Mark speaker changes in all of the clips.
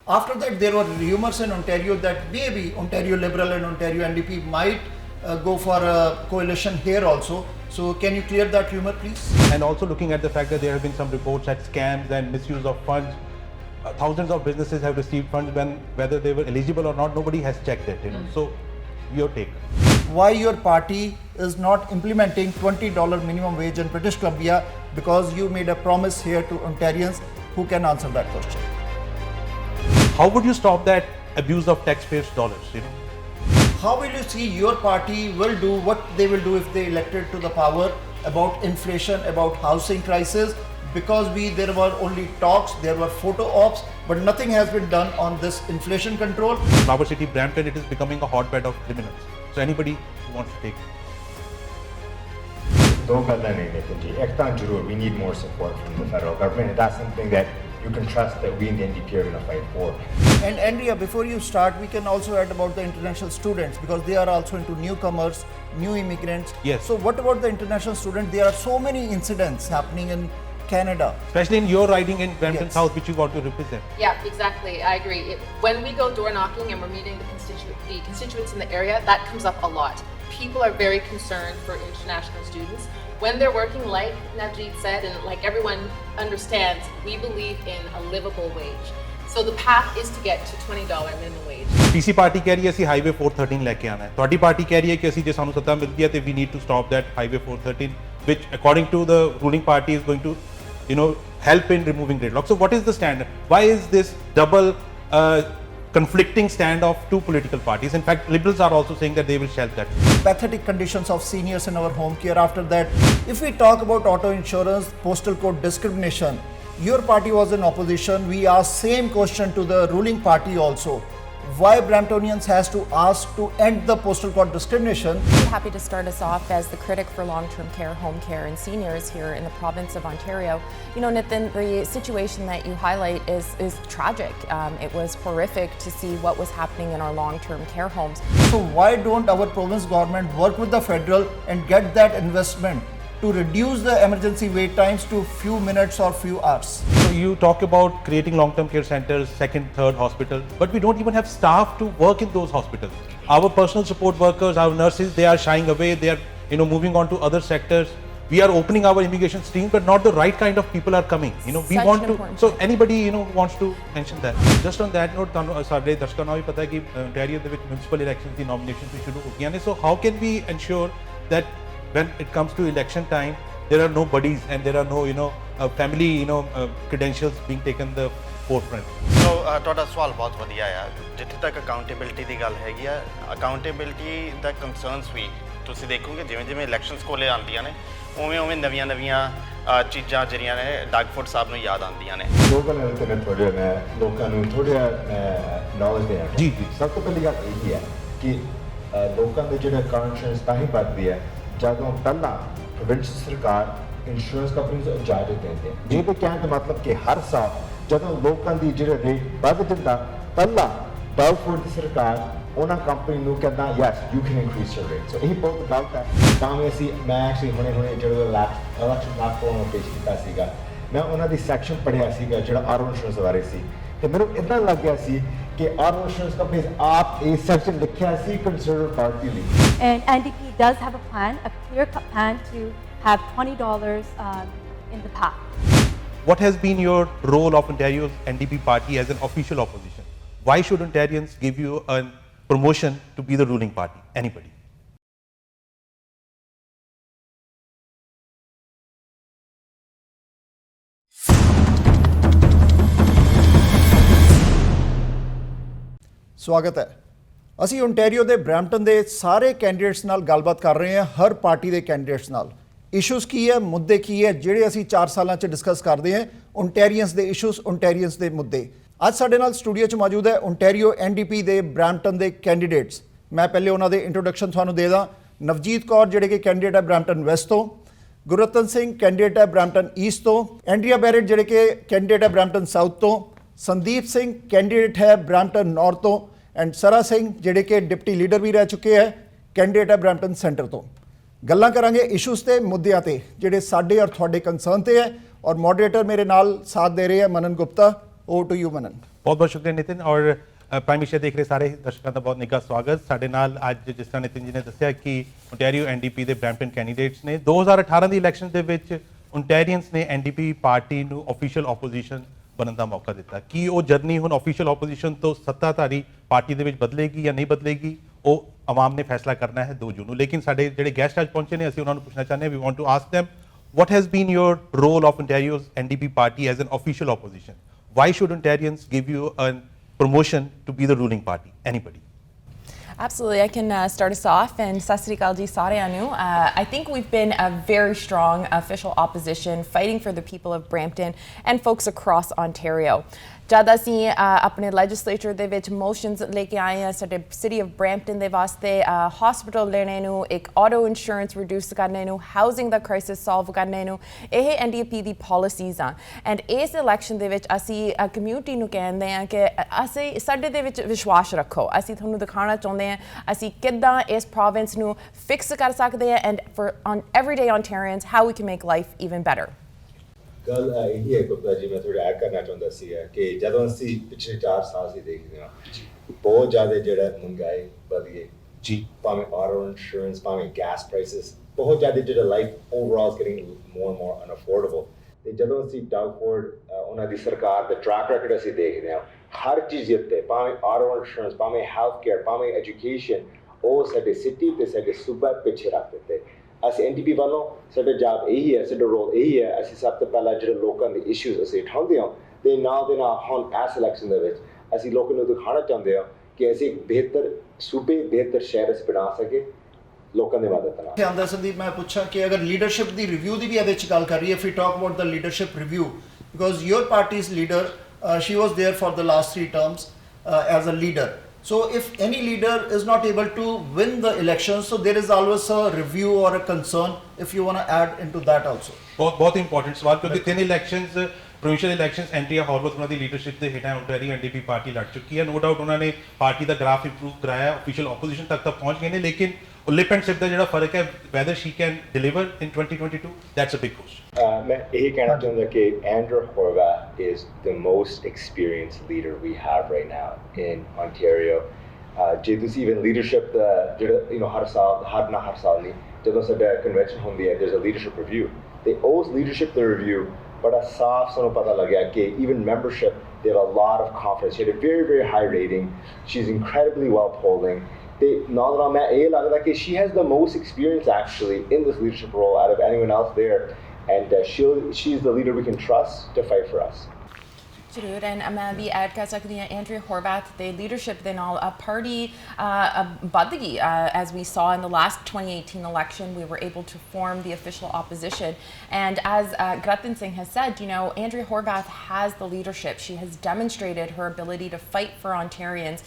Speaker 1: After that, there were rumours in Ontario that maybe Ontario Liberal and Ontario NDP might go for a coalition here also. So can you clear that rumour, please?
Speaker 2: And also looking at the fact that there have been some reports that scams and misuse of funds. Thousands of businesses have received funds when whether they were eligible or not, nobody has checked it. So, your take.
Speaker 1: Why your party is not implementing $20 minimum wage in British Columbia? Because you made a promise here to Ontarians. Who can answer that question?
Speaker 2: How would you stop that abuse of taxpayers' dollars?
Speaker 1: How will you see your party will do what they will do if they elected to the power about inflation, about housing crisis? Because there were only talks, there were photo ops, but nothing has been done on this inflation control.
Speaker 2: In our city, Brampton, it is becoming a hotbed of criminals. So anybody who wants to take it.
Speaker 3: We need more support from the federal government, and that's something that you can trust that we in the NDP are going to fight for.
Speaker 1: And Andrea, before you start, we can also add about the international students, because they are also into newcomers, new immigrants.
Speaker 2: Yes.
Speaker 1: So what about the international students? There are so many incidents happening in Canada.
Speaker 2: Especially in your riding in Brampton
Speaker 1: Yes.
Speaker 2: South, which you want to represent.
Speaker 4: Yeah, exactly. I agree. When we go door knocking and we're meeting the constituents in the area, that comes up a lot. People are very concerned for international students. When they're working, like Navjeet said, and like everyone understands, we believe in a livable wage. So the path is to get to $20 minimum wage.
Speaker 2: PC party कह रही है ਅਸੀਂ highway 413 लेके आना है. ਤੁਹਾਡੀ party ਕਹਿ ਰਹੀ ਹੈ ਕਿ ਅਸੀਂ ਜੇ ਸਾਨੂੰ ਸੱਤਾ ਮਿਲਦੀ ਹੈ ਤੇ we need to stop that highway 413, which according to the ruling party is going to, help in removing gridlock. So what is the stand? Why is this double conflicting stand of two political parties? In fact, Liberals are also saying that they will shelve that.
Speaker 1: Pathetic conditions of seniors in our home care. After that, if we talk about auto insurance, postal code discrimination, your party was in opposition. We asked same question to the ruling party also. Why Bramptonians has to ask to end the postal code discrimination?
Speaker 5: I'm happy to start us off as the critic for long-term care, home care and seniors here in the province of Ontario. Nitin, the situation that you highlight is tragic. It was horrific to see what was happening in our long-term care homes.
Speaker 1: So why don't our province government work with the federal and get that investment to reduce the emergency wait times to few minutes or few hours?
Speaker 2: So you talk about creating long-term care centers, second, third hospital, but we don't even have staff to work in those hospitals. Our personal support workers, our nurses, they are shying away. They are, moving on to other sectors. We are opening our immigration stream, but not the right kind of people are coming. We want to. So anybody, who wants to mention that. Just on that note, ਸਾਡੇ ਦਰਸ਼ਕਾਂ ਨੂੰ ਵੀ ਪਤਾ ਹੈ ਕਿ Ontario ਦੇ ਵਿੱਚ municipal elections ਦੀ nominations ਵੀ ਸ਼ੁਰੂ ਹੋ ਗਈਆਂ ਨੇ. So how can we ensure that when it comes to election time, there are no buddies and there are no, family, credentials being taken the forefront?
Speaker 6: So, ਤੁਹਾਡਾ ਸਵਾਲ ਬਹੁਤ ਵਧੀਆ ਆ. ਜਿੱਥੇ ਤੱਕ ਅਕਾਊਂਟੇਬਿਲਟੀ ਦੀ ਗੱਲ ਹੈਗੀ ਆ, ਅਕਾਊਂਟੇਬਿਲਟੀ ਦਾ ਕੰਸਰਨਸ ਵੀ ਤੁਸੀਂ ਦੇਖੋਗੇ ਜਿਵੇਂ ਇਲੈਕਸ਼ਨਸ ਕੋਲੇ ਆਉਂਦੀਆਂ ਨੇ, ਉਵੇਂ ਨਵੀਆਂ ਚੀਜ਼ਾਂ ਜਿਹੜੀਆਂ ਨੇ ਡਾਗਫੁੱਟ ਸਾਹਿਬ ਨੂੰ ਯਾਦ ਆਉਂਦੀਆਂ ਨੇ.
Speaker 3: ਲੋਕਾਂ ਨੂੰ ਥੋੜ੍ਹਾ ਨੌਲੇਜ ਦੇਣਾ ਜੀ। ਸਭ ਤੋਂ ਪਹਿਲੀ ਗੱਲ ਇਹ ਹੈ ਕਿ ਲੋਕਾਂ ਦੇ ਜਿਹੜੇ ਕਾਰ ਇੰਸ਼ੋਰੈਂਸ ਤਾਂ ਹੀ ਵੱਧਦੀ ਹੈ ਜਦੋਂ ਪਹਿਲਾਂ ਪ੍ਰੋਵਿੰਸ਼ਲ ਸਰਕਾਰ ਇੰਸ਼ੋਰੈਂਸ ਕੰਪਨੀ ਨੂੰ ਇਜਾਜ਼ਤ ਦਿੰਦੇ। ਜਿਹਦੇ ਕਹਿਣ ਦਾ ਮਤਲਬ ਕਿ ਹਰ ਸਾਲ ਜਦੋਂ ਲੋਕਾਂ ਦੀ ਜਿਹੜਾ ਰੇਟ ਵੱਧ ਜਾਂਦਾ, ਪਹਿਲਾਂ ਡਾਗਫੁੱਟ ਦੀ ਸਰਕਾਰ ਉਹਨਾਂ ਕੰਪਨੀ ਨੂੰ ਕਹਿੰਦਾ yes you can increase your rate. So ਇਹ ਬਹੁਤ ਗਲਤ ਹੈ। ਤਾਂ ਮੈਂ ਐਕਚੁਅਲੀ ਹੁਣੇ ਜਦੋਂ ਇਲੈਕਸ਼ਨ ਪਲੈਟਫਾਰਮ ਨੂੰ ਪੇਸ਼ ਕੀਤਾ ਸੀਗਾ, ਮੈਂ ਉਹਨਾਂ ਦੀ ਸੈਕਸ਼ਨ ਪੜ੍ਹਿਆ ਸੀਗਾ ਜਿਹੜਾ ਆਟੋ ਇੰਸ਼ੋਰੈਂਸ ਬਾਰੇ ਸੀ, ਤੇ ਮੈਨੂੰ ਇੱਦਾਂ ਲੱਗ ਗਿਆ ਸੀ ਕਿ ਆਟੋ ਇੰਸ਼ੋਰੈਂਸ ਕੰਪਨੀ ਆਪ ਇਹ ਸੈਕਸ਼ਨ ਲਿਖਿਆ ਸੀ ਕੰਜ਼ਰਵੇਟਿਵ ਪਾਰਟੀ ਲਈ।
Speaker 7: And NDP does have a plan, a clear-cut plan to have $20 in the past.
Speaker 2: What has been your role of Ontario's NDP party as an official opposition? Why should Ontarians give you a promotion to be the ruling party? Anybody?
Speaker 1: ਸਵਾਗਤ ਹੈ। ਅਸੀਂ Ontario ਦੇ Brampton ਦੇ ਸਾਰੇ candidates ਨਾਲ ਗੱਲਬਾਤ ਕਰ ਰਹੇ ਹਾਂ, ਹਰ ਪਾਰਟੀ ਦੇ ਕੈਂਡੀਡੇਟਸ ਨਾਲ। ਇਸ਼ੂਜ਼ ਕੀ ਹੈ, ਮੁੱਦੇ ਕੀ ਹੈ ਜਿਹੜੇ ਅਸੀਂ 4 ਸਾਲਾਂ 'ਚ ਡਿਸਕਸ ਕਰਦੇ ਹਾਂ, ਓਨਟਾਰੀਅਨਸ ਦੇ ਇਸ਼ੂਜ਼, ਓਨਟਾਰੀਅਨਸ ਦੇ ਮੁੱਦੇ। ਅੱਜ ਸਾਡੇ ਨਾਲ ਸਟੂਡੀਓ 'ਚ ਮੌਜੂਦ ਹੈ ਓਨਟਾਰੀਓ NDP ਦੇ ਬ੍ਰੈਂਪਟਨ ਦੇ ਕੈਂਡੀਡੇਟਸ। ਮੈਂ ਪਹਿਲੇ ਉਹਨਾਂ ਦੇ ਇੰਟਰੋਡਕਸ਼ਨ ਤੁਹਾਨੂੰ ਦੇ ਦਾਂ। ਨਵਜੀਤ ਕੌਰ ਜਿਹੜੇ ਕਿ ਕੈਂਡੀਡੇਟ ਹੈ ਬ੍ਰੈਂਪਟਨ ਵੈਸਟ ਤੋਂ, ਗੁਰਰਤਨ ਸਿੰਘ ਕੈਂਡੀਡੇਟ ਹੈ ਬ੍ਰੈਂਪਟਨ ਈਸਟ ਤੋਂ, ਐਂਡਰੀਆ ਬੈਰਟ ਜਿਹੜੇ ਕਿ ਕੈਂਡੀਡੇਟ ਹੈ ਬ੍ਰੈਂਪਟਨ ਸਾਊਥ ਤੋਂ, ਸੰਦੀਪ ਸਿੰਘ ਕੈਂਡੀਡੇਟ ਹੈ ਬ੍ਰੈਂਪਟਨ ਨਾਰਥ ਤੋਂ, ਐਂਡ ਸਰਾ ਸਿੰਘ ਜਿਹੜੇ ਕਿ ਡਿਪਟੀ ਲੀਡਰ ਵੀ ਰਹਿ ਚੁੱਕੇ ਹੈ, ਕੈਂਡੀਡੇਟ ਹੈ ਬ੍ਰੈਂਪਟਨ ਸੈਂਟਰ ਤੋਂ। ਗੱਲਾਂ ਕਰਾਂਗੇ ਇਸ਼ੂਜ਼ ਤੇ ਮੁੱਦਿਆਂ ਤੇ ਜਿਹੜੇ ਸਾਡੇ ਔਰ ਤੁਹਾਡੇ ਕੰਸਰਨ ਤੇ ਹੈ, ਔਰ ਮੋਡਰੇਟਰ ਮੇਰੇ ਨਾਲ ਸਾਥ ਦੇ ਰਹੇ ਹੈ ਮਨਨ ਗੁਪਤਾ। ਓਵਰ ਟੂ ਯੂ ਮਨਨ।
Speaker 2: ਬਹੁਤ ਬਹੁਤ ਸ਼ੁਕਰੀਆ ਨਿਤਿਨ ਔਰ ਪ੍ਰਾਈਮ ਮਿਨਿਸਟਰ ਦੇਖ ਰਹੇ ਸਾਰੇ ਦਰਸ਼ਕਾਂ ਦਾ ਬਹੁਤ ਨਿੱਘਾ ਸਵਾਗਤ। ਸਾਡੇ ਨਾਲ ਅੱਜ ਜਿਸ ਤਰ੍ਹਾਂ ਨਿਤਿਨ ਜੀ ਨੇ ਦੱਸਿਆ ਕਿ ਓਨਟਾਰੀਓ ਐਨਡੀਪੀ ਦੇ ਬਰੈਂਪਟਨ ਕੈਂਡੀਡੇਟਸ ਨੇ 2018 ਦੀ ਇਲੈਕਸ਼ਨ ਦੇ ਵਿੱਚ ਓਨਟਾਰੀਅਨਸ ਨੇ ਐਨਡੀਪੀ ਪਾਰਟੀ ਨੂੰ ਆਫੀਸ਼ੀਅਲ ਆਪੋਜੀਸ਼ਨ ਬਣਨ ਦਾ ਮੌਕਾ ਦਿੱਤਾ। ਕੀ ਉਹ ਜਰਨੀ ਹੁਣ ਆਫੀਸ਼ੀਅਲ ਆਪੋਜੀਸ਼ਨ ਤੋਂ ਸੱਤਾਧਾਰੀ ਪਾਰਟੀ ਦੇ ਵਿੱਚ ਬਦਲੇਗੀ ਜਾਂ ਨਹੀਂ ਬਦਲੇਗੀ, ਉਹ ਆਵਾਮ ਨੇ ਫੈਸਲਾ ਕਰਨਾ ਹੈ 2 ਜੂਨ ਨੂੰ। ਲੇਕਿਨ ਸਾਡੇ ਜਿਹੜੇ ਗੈਸਟ ਅੱਜ ਪਹੁੰਚੇ ਨੇ ਅਸੀਂ ਉਹਨਾਂ ਨੂੰ ਪੁੱਛਣਾ ਚਾਹੁੰਦੇ ਹਾਂ, we want to ask them what has been your role of Ontario's NDP party as an official opposition? Why should Ontarians give you a promotion to be the ruling party? Anybody?
Speaker 5: Absolutely, I can start us off. And Sat Sri Akal ji sareਆਂ ਨੂੰ. I think we've been a very strong official opposition fighting for the people of Brampton and folks across Ontario. जद असी अपने legislature ਦੇ ਵਿੱਚ motions ਲੈ ਕੇ ਆਏ ਹਾਂ ਸਾਡੇ city of Brampton ਦੇ ਵਾਸਤੇ hospital ਲੈਣੇ ਨੂੰ, ਇੱਕ auto insurance reduce ਕਰਨੇ ਨੂੰ, housing ਦਾ crisis solve ਕਰਨੇ ਨੂੰ, ਇਹ NDP ਦੀ policies ਆ। and ਇਸ election ਦੇ ਵਿੱਚ ਅਸੀਂ community ਨੂੰ ਕਹਿੰਦੇ ਹਾਂ ਕਿ ਅਸੀਂ ਸਾਡੇ ਦੇ ਵਿੱਚ ਵਿਸ਼ਵਾਸ ਰੱਖੋ, ਅਸੀਂ ਤੁਹਾਨੂੰ ਦਿਖਾਉਣਾ ਚਾਹੁੰਦੇ ਹਾਂ ਅਸੀਂ ਕਿੱਦਾਂ ਇਸ province ਨੂੰ fix ਕਰ ਸਕਦੇ ਹਾਂ and for on everyday Ontarians how we can make life even better.
Speaker 3: ਗੱਲ ਇਹੀ ਹੈ ਗੁਪਤਾ ਜੀ, ਮੈਂ ਥੋੜਾ ਐਡ ਕਰਨਾ ਚਾਹੁੰਦਾ ਸੀ ਕਿ ਜਦੋਂ ਅਸੀਂ ਪਿਛਲੇ 4 ਸਾਲ ਸੀ ਦੇਖਦੇ ਹਾਂ ਬਹੁਤ ਜ਼ਿਆਦਾ ਜਿਹੜਾ ਮਹਿੰਗਾਈ ਵਧ ਗਈ ਜੀ, ਭਾਵੇਂ ਆਟੋ ਇੰਸ਼ੋਰੈਂਸ, ਭਾਵੇਂ ਗੈਸ ਪ੍ਰਾਈਸਿਸ, ਬਹੁਤ ਜ਼ਿਆਦਾ ਜਿਹੜਾ life overall is getting more and more unaffordable. ਤੇ ਜਦੋਂ ਅਸੀਂ ਡਾਊ ਫੋਰਡ ਉਹਨਾਂ ਦੀ ਸਰਕਾਰ ਦਾ ਟਰੈਕ ਰੈਕਡ ਅਸੀਂ ਦੇਖਦੇ ਹਾਂ ਹਰ ਚੀਜ਼ ਉੱਤੇ, ਭਾਵੇਂ ਆਟੋ ਇੰਸ਼ੋਰੈਂਸ, ਭਾਵੇਂ ਹੈਲਥ ਕੇਅਰ, ਭਾਵੇਂ ਐਜੂਕੇਸ਼ਨ, ਉਹ ਸਾਡੇ ਸਿਟੀ ਤੇ ਸਾਡੇ ਸੂਬਾ ਪਿੱਛੇ ਰੱਖ ਦਿੱਤੇ। ਅਸੀਂ ਐਨਡੀਪੀ ਵੱਲੋਂ ਸਾਡਾ ਜੌਬ ਇਹੀ ਹੈ, ਸਾਡਾ ਰੋਲ ਇਹੀ ਹੈ, ਅਸੀਂ ਸਭ ਤੋਂ ਪਹਿਲਾਂ ਜਿਹੜੇ ਲੋਕਾਂ ਦੇ ਇਸ਼ੂਜ਼ ਅਸੀਂ ਉਠਾਉਂਦੇ ਹਾਂ ਤੇ ਨਾਲ ਦੇ ਨਾਲ ਹੁਣ ਇਸ ਇਲੈਕਸ਼ਨ ਦੇ ਵਿੱਚ ਅਸੀਂ ਲੋਕਾਂ ਨੂੰ ਦਿਖਾਉਣਾ ਚਾਹੁੰਦੇ ਹਾਂ ਕਿ ਅਸੀਂ ਇੱਕ ਬਿਹਤਰ ਸੂਬੇ, ਬਿਹਤਰ ਸ਼ਹਿਰ ਅਸੀਂ ਬਣਾ ਸਕੇ ਲੋਕਾਂ ਦੇ ਮਦਦ ਨਾਲ।
Speaker 1: ਆਂਦਾ ਸੰਦੀਪ, ਮੈਂ ਪੁੱਛਾਂ ਕਿ ਅਗਰ ਲੀਡਰਸ਼ਿਪ ਦੀ ਰਿਵਿਊ ਦੀ ਵੀ ਇਹਦੇ ਵਿੱਚ ਗੱਲ ਕਰ ਰਹੀ ਹੈ, if you talk about the leadership review, because your party's leader she was there for the last 3 terms as a leader. So if any leader is not able to win the election, so there is always a review or a concern, if you want to add into that also.
Speaker 2: ਬਹੁਤ important ਸਵਾਲ, ਕਿਉਂਕਿ 3 elections provincial elections ਐਂਟਰੀਆ ਹੌਰਵਥ ਉਹਨਾਂ ਦੀ leadership ਦੇ ਹੇਠਾਂ Ontario NDP party ਲੜ ਚੁੱਕੀ ਹੈ। No doubt ਉਹਨਾਂ ਨੇ ਪਾਰਟੀ ਦਾ ਗ੍ਰਾਫ ਇੰਪਰੂਵ ਕਰਾਇਆ, ਆਫੀਸ਼ੀਅਲ ਆਪੋਜੀਸ਼ਨ ਤੱਕ ਤਾਂ ਪਹੁੰਚ ਗਏ ਨੇ, ਲੇਕਿਨ ਲਿਪ ਐਂਡ ਸਿਪ ਦਾ ਜਿਹੜਾ ਫਰਕ ਹੈ whether she can deliver in 2022, that's a big question.
Speaker 3: ਮੈਂ ਇਹ ਕਹਿਣਾ ਚਾਹੁੰਦਾ ਕਿ Andrea Horwath is the most experienced leader we have right now in Ontario. ਜੇ ਤੁਸੀਂ ਇਵਨ ਲੀਡਰਸ਼ਿਪ ਜਿਹੜਾ ਹਰ ਸਾਲ ਨਹੀਂ, ਜਦੋਂ ਸਾਡਾ ਕਨਵੈਨਸ਼ਨ ਹੁੰਦੀ ਹੈ there's a leadership review, ਤੇ ਉਸ ਲੀਡਰਸ਼ਿਪ ਦਾ ਰਿਵਿਊ ਬੜਾ ਸਾਫ਼ ਸਾਨੂੰ ਪਤਾ ਲੱਗਿਆ ਕਿ even membership they have a lot of confidence. She had a very very high rating, she's incredibly well polling, ਤੇ ਨਾਲ ਨਾਲ ਮੈਂ ਇਹ ਲੱਗਦਾ ਕਿ she has the most experience actually in this leadership role out of anyone else there, and she's the leader we can trust to fight for us.
Speaker 5: ਜ਼ਰੂਰ, and ਮੈਂ ਵੀ add ਕਰ ਸਕਦੀ ਹਾਂ ਐਂਡਰੀਆ ਹੋਰਵੈਥ ਦੇ ਲੀਡਰਸ਼ਿਪ ਦੇ ਨਾਲ ਪਾਰਟੀ ਵੱਧ ਗਈ। as we saw in the last 2018 election, we were able to form the official opposition, and as Gratin Singh has said, you know, Andrea Horvath has the leadership. She has demonstrated her ability to fight for Ontarians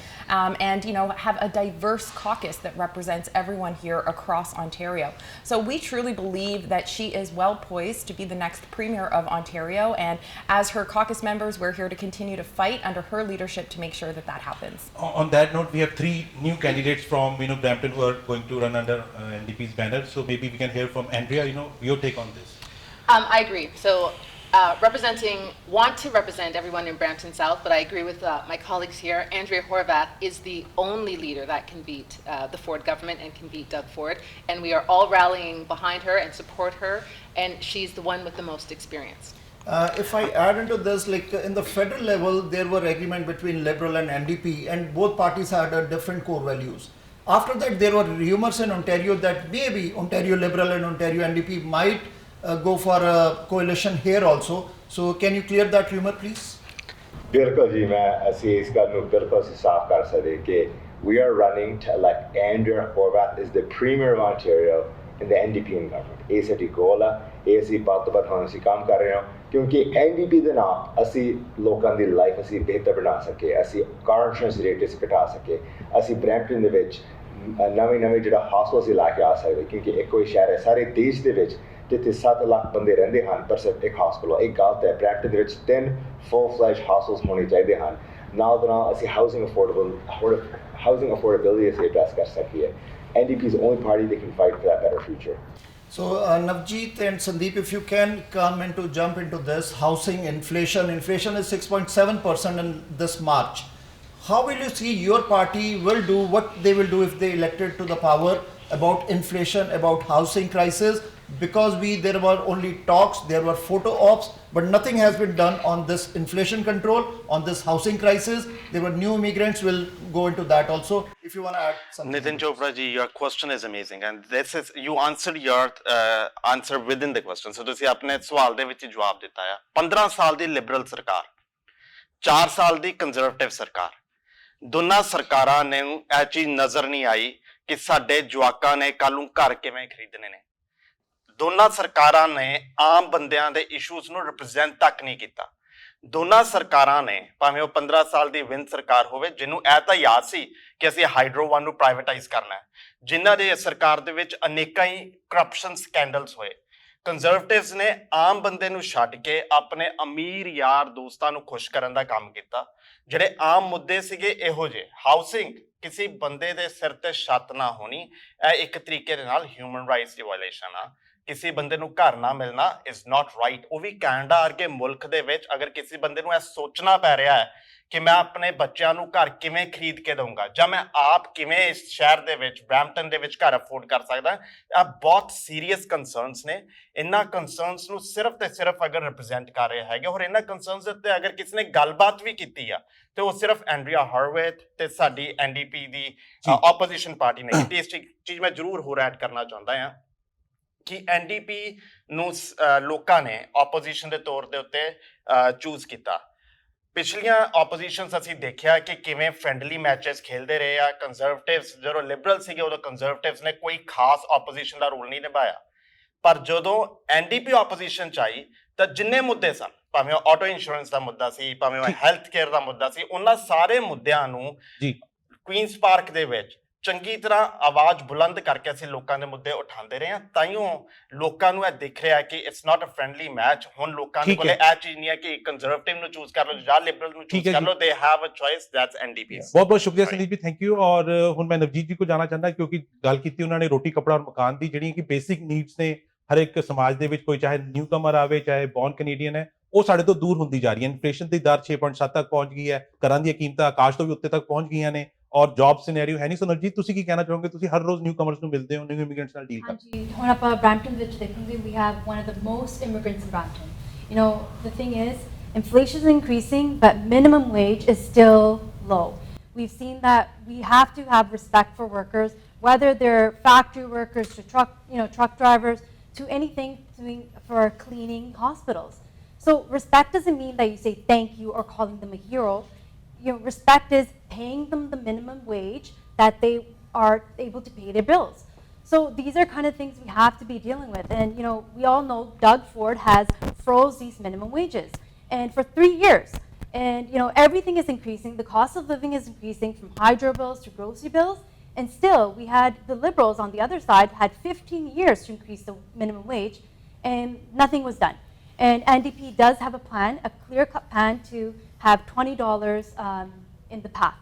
Speaker 5: and you know have a diverse caucus that represents everyone here across Ontario. So we truly believe that she is well poised to be the next Premier of Ontario, and as her caucus members we're here to continue to fight under her leadership to make sure that that happens.
Speaker 2: On that note, we have 3 new candidates from Brampton who are going to run under NDP's banner, so maybe we can hear from Andrea, your take on this.
Speaker 4: I agree. So want to represent everyone in Brampton South, but I agree with my colleagues here. Andrea Horvath is the only leader that can beat the Ford government and can beat Doug Ford, and we are all rallying behind her and support her, and she's the one with the most experience.
Speaker 1: If I add into this, like in the federal level, there were agreement between Liberal and NDP, and both parties had different core values. After that, there were rumors in Ontario that maybe Ontario Liberal and Ontario NDP might go for a coalition here also. So can you clear that rumor, please?
Speaker 3: ਬਿਲਕੁਲ ਜੀ, ਅਸੀਂ ਇਸ ਗੱਲ ਨੂੰ ਬਿਲਕੁਲ ਸਾਫ਼ ਕਰ ਸਕਦੇ ਕਿ we are running to elect Andrea Horwath as the Premier of Ontario in the NDP government. ਇਹ ਸਾਡੀ ਗੋਲ ਆ, ਇਹ ਅਸੀਂ ਵੱਧ ਤੋਂ ਵੱਧ ਹੁਣ ਅਸੀਂ ਕੰਮ ਕਰ ਰਹੇ ਹਾਂ ਕਿਉਂਕਿ NDP ਦੇ ਨਾਲ ਅਸੀਂ ਲੋਕਾਂ ਦੀ ਲਾਈਫ ਅਸੀਂ ਬਿਹਤਰ ਬਣਾ ਸਕੇ, ਅਸੀਂ ਕਾਰ ਇੰਸ਼ੋਰੈਂਸ ਰੇਟ ਅਸੀਂ ਘਟਾ ਸਕੇ, ਅਸੀਂ ਬਰੈਂਪਟਨ ਦੇ ਵਿੱਚ ਨਵੇਂ ਜਿਹੜਾ ਹੌਸਪਿਟਲ ਅਸੀਂ ਲਾ ਕੇ ਆ ਸਕਦੇ, ਕਿਉਂਕਿ ਇੱਕੋ ਹੀ ਸ਼ਹਿਰ ਹੈ ਸਾਰੇ ਦੇਸ਼ ਦੇ ਵਿੱਚ ਜਿੱਥੇ 7 ਲੱਖ ਬੰਦੇ ਰਹਿੰਦੇ ਹਨ ਪਰ ਸਿਰਫ ਇੱਕ ਹਸਪਤਾਲ। ਇੱਕ ਗੱਲ ਹੈ ਬਰੈਂਪਟਨ ਦੇ ਵਿੱਚ 3 full-fledged hospitals ਹੋਣੇ ਚਾਹੀਦੇ ਹਨ। ਨਾਲ ਦੇ ਨਾਲ ਅਸੀਂ housing affordability ਅਸੀਂ ਐਡਰੈਸ ਕਰ ਸਕੀਏ। NDP is the only party that can fight for that better future.
Speaker 1: So, Navjeet and Sandeep, if you can come and to jump into this housing inflation. Inflation is 6.7% in this March. How will you see your party will do what they will do if they elected to the power about inflation, about housing crisis? Because there were only talks, there were photo ops, but nothing has been done on this inflation control, on this housing crisis. There were new immigrants. We'll go into that also. If you want to add something.
Speaker 6: Nitin Chopra ji, your question is amazing, and this is you answered your answer within the question. So ਤੁਸੀਂ ਆਪਣੇ ਸਵਾਲ ਦੇ ਵਿੱਚ ਜਵਾਬ ਦਿੱਤਾ ਆ 15 ਸਾਲ ਦੀ Liberal ਸਰਕਾਰ 4 ਸਾਲ ਦੀ ਕੰਜ਼ਰਵੇਟਿਵ ਸਰਕਾਰ ਦੋਨਾਂ ਸਰਕਾਰਾਂ ਨੇ ਇਹ ਚੀਜ਼ ਨਜ਼ਰ ਨਹੀਂ ਆਈ ਕਿ ਸਾਡੇ ਜਵਾਕਾਂ ਨੇ ਕੱਲ ਨੂੰ ਘਰ ਕਿਵੇਂ ਖਰੀਦਣੇ ਨੇ ਦੋਨਾਂ ਸਰਕਾਰਾਂ ਨੇ ਆਮ ਬੰਦਿਆਂ ਦੇ ਇਸ਼ੂਜ਼ ਨੂੰ ਰਿਪਰੈਜ਼ੈਂਟ ਤੱਕ ਨਹੀਂ ਕੀਤਾ ਦੋਨਾਂ ਸਰਕਾਰਾਂ ਨੇ ਭਾਵੇਂ ਉਹ 15 ਸਾਲ ਦੀ ਵਿੰਦ ਸਰਕਾਰ ਹੋਵੇ ਜਿਹਨੂੰ ਇਹ ਤਾਂ ਯਾਦ ਸੀ ਕਿ ਅਸੀਂ ਹਾਈਡਰੋ 1 ਨੂੰ ਪ੍ਰਾਈਵੇਟਾਈਜ਼ ਕਰਨਾ ਹੈ ਜਿਨ੍ਹਾਂ ਦੇ ਸਰਕਾਰ ਦੇ ਵਿੱਚ ਅਨੇਕਾਂ ਹੀ ਕਰਪਸ਼ਨ ਸਕੈਂਡਲਸ ਹੋਏ ਕੰਜ਼ਰਵੇਟਿਵਸ ਨੇ ਆਮ ਬੰਦੇ ਨੂੰ ਛੱਡ ਕੇ ਆਪਣੇ ਅਮੀਰ ਯਾਰ ਦੋਸਤਾਂ ਨੂੰ ਖੁਸ਼ ਕਰਨ ਦਾ ਕੰਮ ਕੀਤਾ ਜਿਹੜੇ ਆਮ ਮੁੱਦੇ ਸੀਗੇ ਇਹੋ ਜਿਹੇ ਹਾਊਸਿੰਗ ਕਿਸੇ ਬੰਦੇ ਦੇ ਸਿਰ ਤੇ ਛੱਤ ਨਾ ਹੋਣੀ ਇਹ ਇੱਕ ਤਰੀਕੇ ਦੇ ਨਾਲ ਹਿਊਮਨ ਰਾਈਟਸ ਦੀ ਵਾਇਲੇਸ਼ਨ ਆ ਕਿਸੇ ਬੰਦੇ ਨੂੰ ਘਰ ਨਾ ਮਿਲਣਾ ਇਜ਼ ਨਾਟ ਰਾਈਟ ਉਹ ਵੀ ਕੈਨੇਡਾ ਵਰਗੇ ਮੁਲਕ ਦੇ ਵਿੱਚ ਅਗਰ ਕਿਸੇ ਬੰਦੇ ਨੂੰ ਇਹ ਸੋਚਣਾ ਪੈ ਰਿਹਾ ਹੈ ਕਿ ਮੈਂ ਆਪਣੇ ਬੱਚਿਆਂ ਨੂੰ ਘਰ ਕਿਵੇਂ ਖਰੀਦ ਕੇ ਦਊਂਗਾ ਜਾਂ ਮੈਂ ਆਪ ਕਿਵੇਂ ਇਸ ਸ਼ਹਿਰ ਦੇ ਵਿੱਚ ਬ੍ਰੈਂਪਟਨ ਦੇ ਵਿੱਚ ਘਰ ਅਫੋਰਡ ਕਰ ਸਕਦਾ ਇਹ ਬਹੁਤ ਸੀਰੀਅਸ ਕੰਸਰਨਸ ਨੇ ਇਹਨਾਂ ਕੰਸਰਨਸ ਨੂੰ ਸਿਰਫ ਤੇ ਸਿਰਫ ਅਗਰ ਰਿਪਰੈਜ਼ੈਂਟ ਕਰ ਰਹੇ ਹੈਗੇ ਔਰ ਇਹਨਾਂ ਕੰਸਰਨਸ ਦੇ ਉੱਤੇ ਅਗਰ ਕਿਸੇ ਨੇ ਗੱਲਬਾਤ ਵੀ ਕੀਤੀ ਆ ਤੇ ਉਹ ਸਿਰਫ ਐਂਡਰੀਆ ਹਰਵਿਟ ਤੇ ਸਾਡੀ ਐਨਡੀਪੀ ਦੀ ਆਪੋਜੀਸ਼ਨ ਪਾਰਟੀ ਨੇ ਕੀਤੀ ਇਸ ਚੀਜ਼ ਮੈਂ ਜ਼ਰੂਰ ਹੋਰ ਐਡ ਕਰਨਾ ਚਾਹੁੰਦਾ ਹਾਂ ਕਿ ਐਨਡੀਪੀ ਨੂੰ ਲੋਕਾਂ ਨੇ ਆਪੋਜੀਸ਼ਨ ਦੇ ਤੌਰ ਦੇ ਉੱਤੇ ਚੂਜ਼ ਕੀਤਾ ਪਿਛਲੀਆਂ ਆਪੋਜੀਸ਼ਨਸ ਅਸੀਂ ਦੇਖਿਆ ਕਿ ਕਿਵੇਂ ਫ੍ਰੈਂਡਲੀ ਮੈਚਸ ਖੇਲਦੇ ਰਹੇ ਆ ਕੰਜ਼ਰਵੇਟਿਵਸ ਜਦੋਂ ਲਿਬਰਲ ਸੀਗੇ ਉਦੋਂ ਕੰਜ਼ਰਵੇਟਿਵਸ ਨੇ ਕੋਈ ਖਾਸ ਆਪੋਜੀਸ਼ਨ ਦਾ ਰੋਲ ਨਹੀਂ ਨਿਭਾਇਆ ਪਰ ਜਦੋਂ ਐਨਡੀਪੀ ਆਪੋਜੀਸ਼ਨ ਚ ਆਈ ਤਾਂ ਜਿੰਨੇ ਮੁੱਦੇ ਸਨ ਭਾਵੇਂ ਉਹ ਆਟੋ ਇੰਸ਼ੋਰੈਂਸ ਦਾ ਮੁੱਦਾ ਸੀ ਭਾਵੇਂ ਉਹ ਹੈਲਥ ਕੇਅਰ ਦਾ ਮੁੱਦਾ ਸੀ ਉਹਨਾਂ ਸਾਰੇ ਮੁੱਦਿਆਂ ਨੂੰ ਕੁਈਨਸ ਪਾਰਕ ਦੇ ਵਿੱਚ ਚੰਗੀ ਤਰ੍ਹਾਂ ਆਵਾਜ਼ ਬੁਲੰਦ ਕਰਕੇ ਅਸੀਂ ਲੋਕਾਂ ਦੇ ਮੁੱਦੇ ਉਠਾਉਂਦੇ ਰਹੇ ਹਾਂ ਤਾਈਓ ਲੋਕਾਂ ਨੂੰ ਇਹ ਦਿਖ ਰਿਹਾ ਕਿ it's not a friendly match ਹੁਣ ਲੋਕਾਂ ਦੇ ਕੋਲੇ ਇਹ ਚੀਜ਼ ਨਹੀਂ ਹੈ ਕਿ ਕੰਜ਼ਰਵੇਟਿਵ ਨੂੰ ਚੂਜ਼ ਕਰ ਲਓ ਜਾਂ ਲਿਬਰਲ ਨੂੰ ਚੂਜ਼ ਕਰ ਲਓ they have a choice that's NDP
Speaker 2: ਬਹੁਤ ਬਹੁਤ ਸ਼ੁਕਰੀਆ ਸੰਦੀਪ ਜੀ ਥੈਂਕ ਯੂ ਔਰ ਹੁਣ ਮੈਂ ਨਵਜੀਤ ਜੀ ਕੋ ਜਾਣਾ ਚਾਹੁੰਦਾ ਕਿਉਂਕਿ ਗੱਲ ਕੀਤੀ ਉਹਨਾਂ ਨੇ ਰੋਟੀ ਕੱਪੜਾ ਔਰ ਮਕਾਨ ਦੀ ਜਿਹੜੀਆਂ ਕਿ ਬੇਸਿਕ ਨੀਡਸ ਨੇ ਹਰ ਇੱਕ ਸਮਾਜ ਦੇ ਵਿੱਚ ਕੋਈ ਚਾਹੇ ਨਿਊ ਕਮਰ ਆਵੇ ਚਾਹੇ ਬੌਰਨ ਕੈਨੇਡੀਅਨ ਹੈ ਉਹ ਸਾਡੇ ਤੋਂ ਦੂਰ ਹੁੰਦੀ ਜਾ ਰਹੀ ਹੈ ਇਨਫਲੇਸ਼ਨ ਦੀ ਦਰ 6.7 ਤੱਕ ਪਹੁੰਚ ਗਈ ਹੈ ਘਰਾਂ ਦੀਆਂ ਕੀਮਤਾਂ ਆਕਾਸ਼ ਤੋਂ ਵੀ ਉੱਤੇ ਤੱਕ ਪਹੁੰਚ ਗਈਆਂ ਨੇ ਔਰ ਜੌਬ ਸਿਨੈਰੀਓ ਹੈ ਨਹੀਂ ਸੋ ਨਵਜੀਤ ਤੁਸੀਂ ਕੀ ਕਹਿਣਾ ਚਾਹੋਗੇ ਤੁਸੀਂ ਹਰ ਰੋਜ਼ ਨਿਊ ਕਮਰਸ ਨੂੰ ਮਿਲਦੇ ਹੋ ਨਿਊ ਇਮੀਗ੍ਰੈਂਟਸ ਨਾਲ ਡੀਲ ਕਰਦੇ
Speaker 7: ਹਾਂਜੀ ਹੁਣ ਆਪਾਂ ਬ੍ਰੈਂਪਟਨ ਵਿੱਚ ਦੇਖਾਂਗੇ we have one of the most immigrants in Brampton you know the thing is inflation is increasing but minimum wage is still low we've seen that we have to have respect for workers whether they're factory workers to truck drivers to anything doing for cleaning hospitals so respect doesn't mean that you say thank you or calling them a hero respect is paying them the minimum wage that they are able to pay their bills. So these are kind of things we have to be dealing with. And we all know Doug Ford has froze these minimum wages and for 3 years. And everything is increasing. The cost of living is increasing from hydro bills to grocery bills. And still we had the Liberals on the other side had 15 years to increase the minimum wage and nothing was done. And NDP does have a plan, a clear-cut plan to have $20 in the path.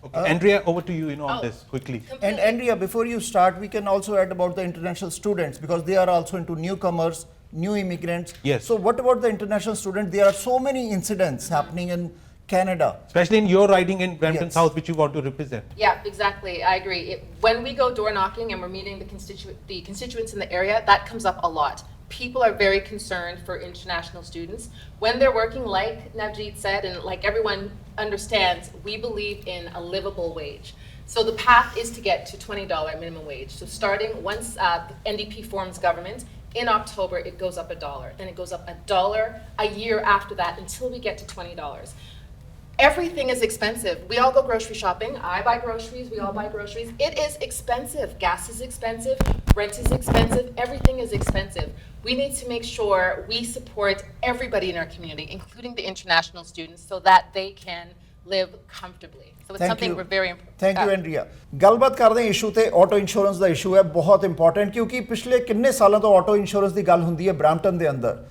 Speaker 2: Okay, Andrea, over to you, on this quickly.
Speaker 1: And Andrea, before you start, we can also add about the international students because they are also into newcomers, new immigrants.
Speaker 2: Yes.
Speaker 1: So what about the international students? There are so many incidents happening in Canada.
Speaker 2: Especially in your riding in Brampton
Speaker 1: Yes.
Speaker 2: South, which you want to represent.
Speaker 4: Yeah, exactly. I agree. When we go door knocking and we're meeting the constituents in the area, that comes up a lot. People are very concerned for international students. When they're working, like Navjeet said, and like everyone understands, we believe in a livable wage. So the path is to get to $20 minimum wage. So starting once the NDP forms government, in October it goes up $1. Then it goes up $1 a year after that until we get to $20. Everything is expensive. We all go grocery shopping. I buy groceries. We all buy groceries. It is expensive. Gas is expensive. Rent is expensive. Everything is expensive. We need to make sure we support everybody in our community, including the international students, so that they can live comfortably. So it's something we're very important.
Speaker 1: Thank you, Andrea. ਗੱਲਬਾਤ ਕਰਦੇ ਹਾਂ issue ਤੇ auto insurance ਦਾ issue ਹੈ ਬਹੁਤ important ਕਿਉਂਕਿ ਪਿਛਲੇ ਕਿੰਨੇ ਸਾਲਾਂ ਤੋਂ ਆਟੋ ਇੰਸ਼ੋਰੈਂਸ ਦੀ ਗੱਲ ਹੁੰਦੀ ਹੈ ਬ੍ਰੈਂਪਟਨ ਦੇ ਅੰਦਰ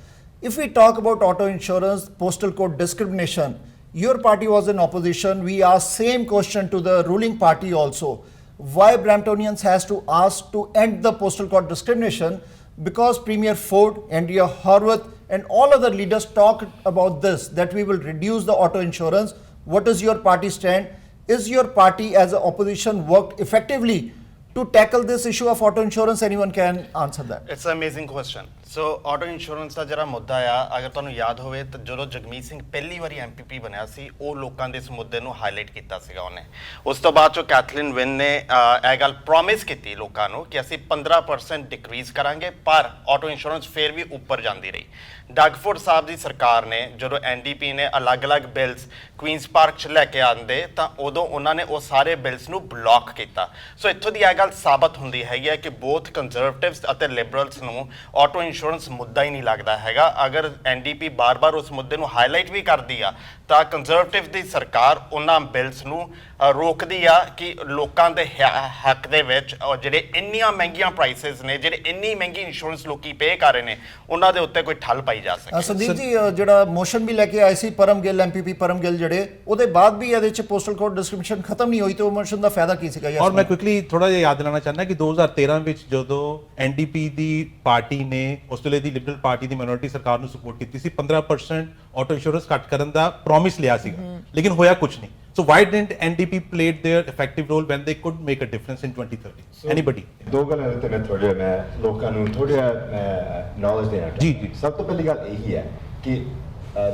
Speaker 1: if we talk about auto insurance postal code discrimination your party was in opposition. We asked same question to the ruling party also. Why Bramptonians has to ask to end the postal code discrimination because Premier Ford, Andrea Horwath, and all other leaders talked about this, that we will reduce the auto insurance. What is your party stand? Is your party as an opposition worked effectively to tackle this issue of auto insurance? Anyone can answer that.
Speaker 6: It's an amazing question. So auto insurance ਦਾ ਜਿਹੜਾ ਮੁੱਦਾ ਆ, ਅਗਰ ਤੁਹਾਨੂੰ ਯਾਦ ਹੋਵੇ ਤਾਂ ਜਦੋਂ ਜਗਮੀਤ ਸਿੰਘ ਪਹਿਲੀ ਵਾਰੀ MPP ਬਣਿਆ ਸੀ, ਉਹ ਲੋਕਾਂ ਦੇ ਇਸ ਮੁੱਦੇ ਨੂੰ ਹਾਈਲਾਈਟ ਕੀਤਾ ਸੀਗਾ ਉਹਨੇ। ਉਸ ਤੋਂ ਬਾਅਦ ਜੋ ਕੈਥਲੀਨ ਵਿਨ ਨੇ ਇਹ ਗੱਲ ਪ੍ਰੋਮਿਸ ਕੀਤੀ ਲੋਕਾਂ ਨੂੰ ਕਿ ਅਸੀਂ 15% ਡਿਕਰੀਜ਼ ਕਰਾਂਗੇ, ਪਰ ਆਟੋ ਇੰਸ਼ੋਰੈਂਸ ਫੇਰ ਵੀ ਉੱਪਰ ਜਾਂਦੀ ਰਹੀ। ਡਗਫੋਰਡ ਸਾਹਿਬ ਦੀ ਸਰਕਾਰ ਨੇ ਜਦੋਂ NDP ਨੇ ਅਲੱਗ-ਅਲੱਗ ਬਿਲਸ ਕੁਈਨਸ ਪਾਰਕ 'ਚ ਲੈ ਕੇ ਆਂਦੇ ਤਾਂ ਉਦੋਂ ਉਹਨਾਂ ਨੇ ਉਹ ਸਾਰੇ ਬਿਲਸ ਨੂੰ ਬਲੌਕ ਕੀਤਾ। ਸੋ ਇੱਥੋਂ ਦੀ ਇਹ ਗੱਲ ਸਾਬਤ ਹੁੰਦੀ ਹੈਗੀ ਹੈ ਕਿ ਬੋਥ ਕੰਜ਼ਰਵੇਟਿਵਸ ਅਤੇ ਲਿਬਰਲਸ ਨੂੰ ਆਟੋ ਇੰਸ਼ੋਰੈਂਸ ਮੁੱਦਾ ਹੀ ਨਹੀਂ ਲੱਗਦਾ ਹੈਗਾ। ਅਗਰ NDP ਬਾਰ-ਬਾਰ ਉਸ ਮੁੱਦੇ ਨੂੰ ਹਾਈਲਾਈਟ ਵੀ ਕਰਦੀ ਆ ਤਾਂ ਕੰਜ਼ਰਵੇਟਿਵ ਦੀ ਸਰਕਾਰ ਉਹਨਾਂ ਬਿਲਸ ਨੂੰ ਰੋਕਦੀ ਆ ਕਿ ਲੋਕਾਂ ਦੇ ਹੱਕ ਦੇ ਵਿੱਚ ਜਿਹੜੇ ਇੰਨੀਆਂ ਮਹਿੰਗੀਆਂ ਪ੍ਰਾਈਸਿਸ ਨੇ, ਜਿਹੜੇ ਇੰਨੀ ਮਹਿੰਗੀ ਇੰਸ਼ੋਰੈਂਸ ਲੋਕੀ ਪੇ ਕਰ ਰਹੇ ਨੇ, ਉਹਨਾਂ ਦੇ ਉੱਤੇ ਕੋਈ ਠੱਲ ਪਾਈ ਜਾ ਸਕੇ।
Speaker 1: ਸੰਦੀਪ ਜੀ, ਜਿਹੜਾ ਮੋਸ਼ਨ ਵੀ ਲੈ ਕੇ ਆਏ ਸੀ ਪਰਮ ਗਿੱਲ, MPP ਪਰਮ ਗਿੱਲ ਜਿਹੜੇ, ਉਹਦੇ ਬਾਅਦ ਵੀ ਇਹਦੇ ਚ ਪੋਸਟਲ ਕੋਡ ਡਿਸਕ੍ਰਿਮੀਨੇਸ਼ਨ ਖਤਮ ਨਹੀਂ ਹੋਈ, ਤੇ ਉਹ ਮੋਸ਼ਨ ਦਾ ਫਾਇਦਾ ਕੀ ਸੀਗਾ?
Speaker 2: ਔਰ ਮੈਂ ਕੁਇਕਲੀ ਥੋੜਾ ਜਿਹਾ ਯਾਦ ਦਿਲਾਣਾ ਚਾਹੁੰਦਾ ਕਿ 2013 ਵਿੱਚ ਜਦੋਂ NDP ਦੀ ਪਾਰਟੀ ਨੇ ਆਸਟ੍ਰੇਲੀਆ ਦੀ ਲਿਬਰਲ ਪਾਰਟੀ ਦੀ ਮਾਈਨੋਰਿਟੀ ਸਰਕਾਰ ਨੂੰ ਸਪੋਰਟ ਕੀਤੀ ਸੀ, 15% ਆਟੋ ਇੰਸ਼ੋਰੈਂਸ ਕੱਟ ਕਰਨ ਦਾ ਪ੍ਰੋਮਿਸ ਲਿਆ ਸੀਗਾ, ਲੇਕਿਨ ਹੋਇਆ ਕੁਝ ਨਹੀਂ। So why didn't NDP played their effective role when they could make a difference in 2030? Anybody?
Speaker 3: ਦੋ ਗੱਲਾਂ ਤੇ ਮੈਂ ਥੋੜ੍ਹਾ ਮੈਂ ਲੋਕਾਂ ਨੂੰ ਥੋੜ੍ਹਾ ਨੌਲੇਜ ਦੇਣਾ ਚਾਹੁੰਦਾ।
Speaker 2: ਜੀ।
Speaker 3: ਸਭ ਤੋਂ ਪਹਿਲੀ ਗੱਲ ਇਹੀ ਹੈ ਕਿ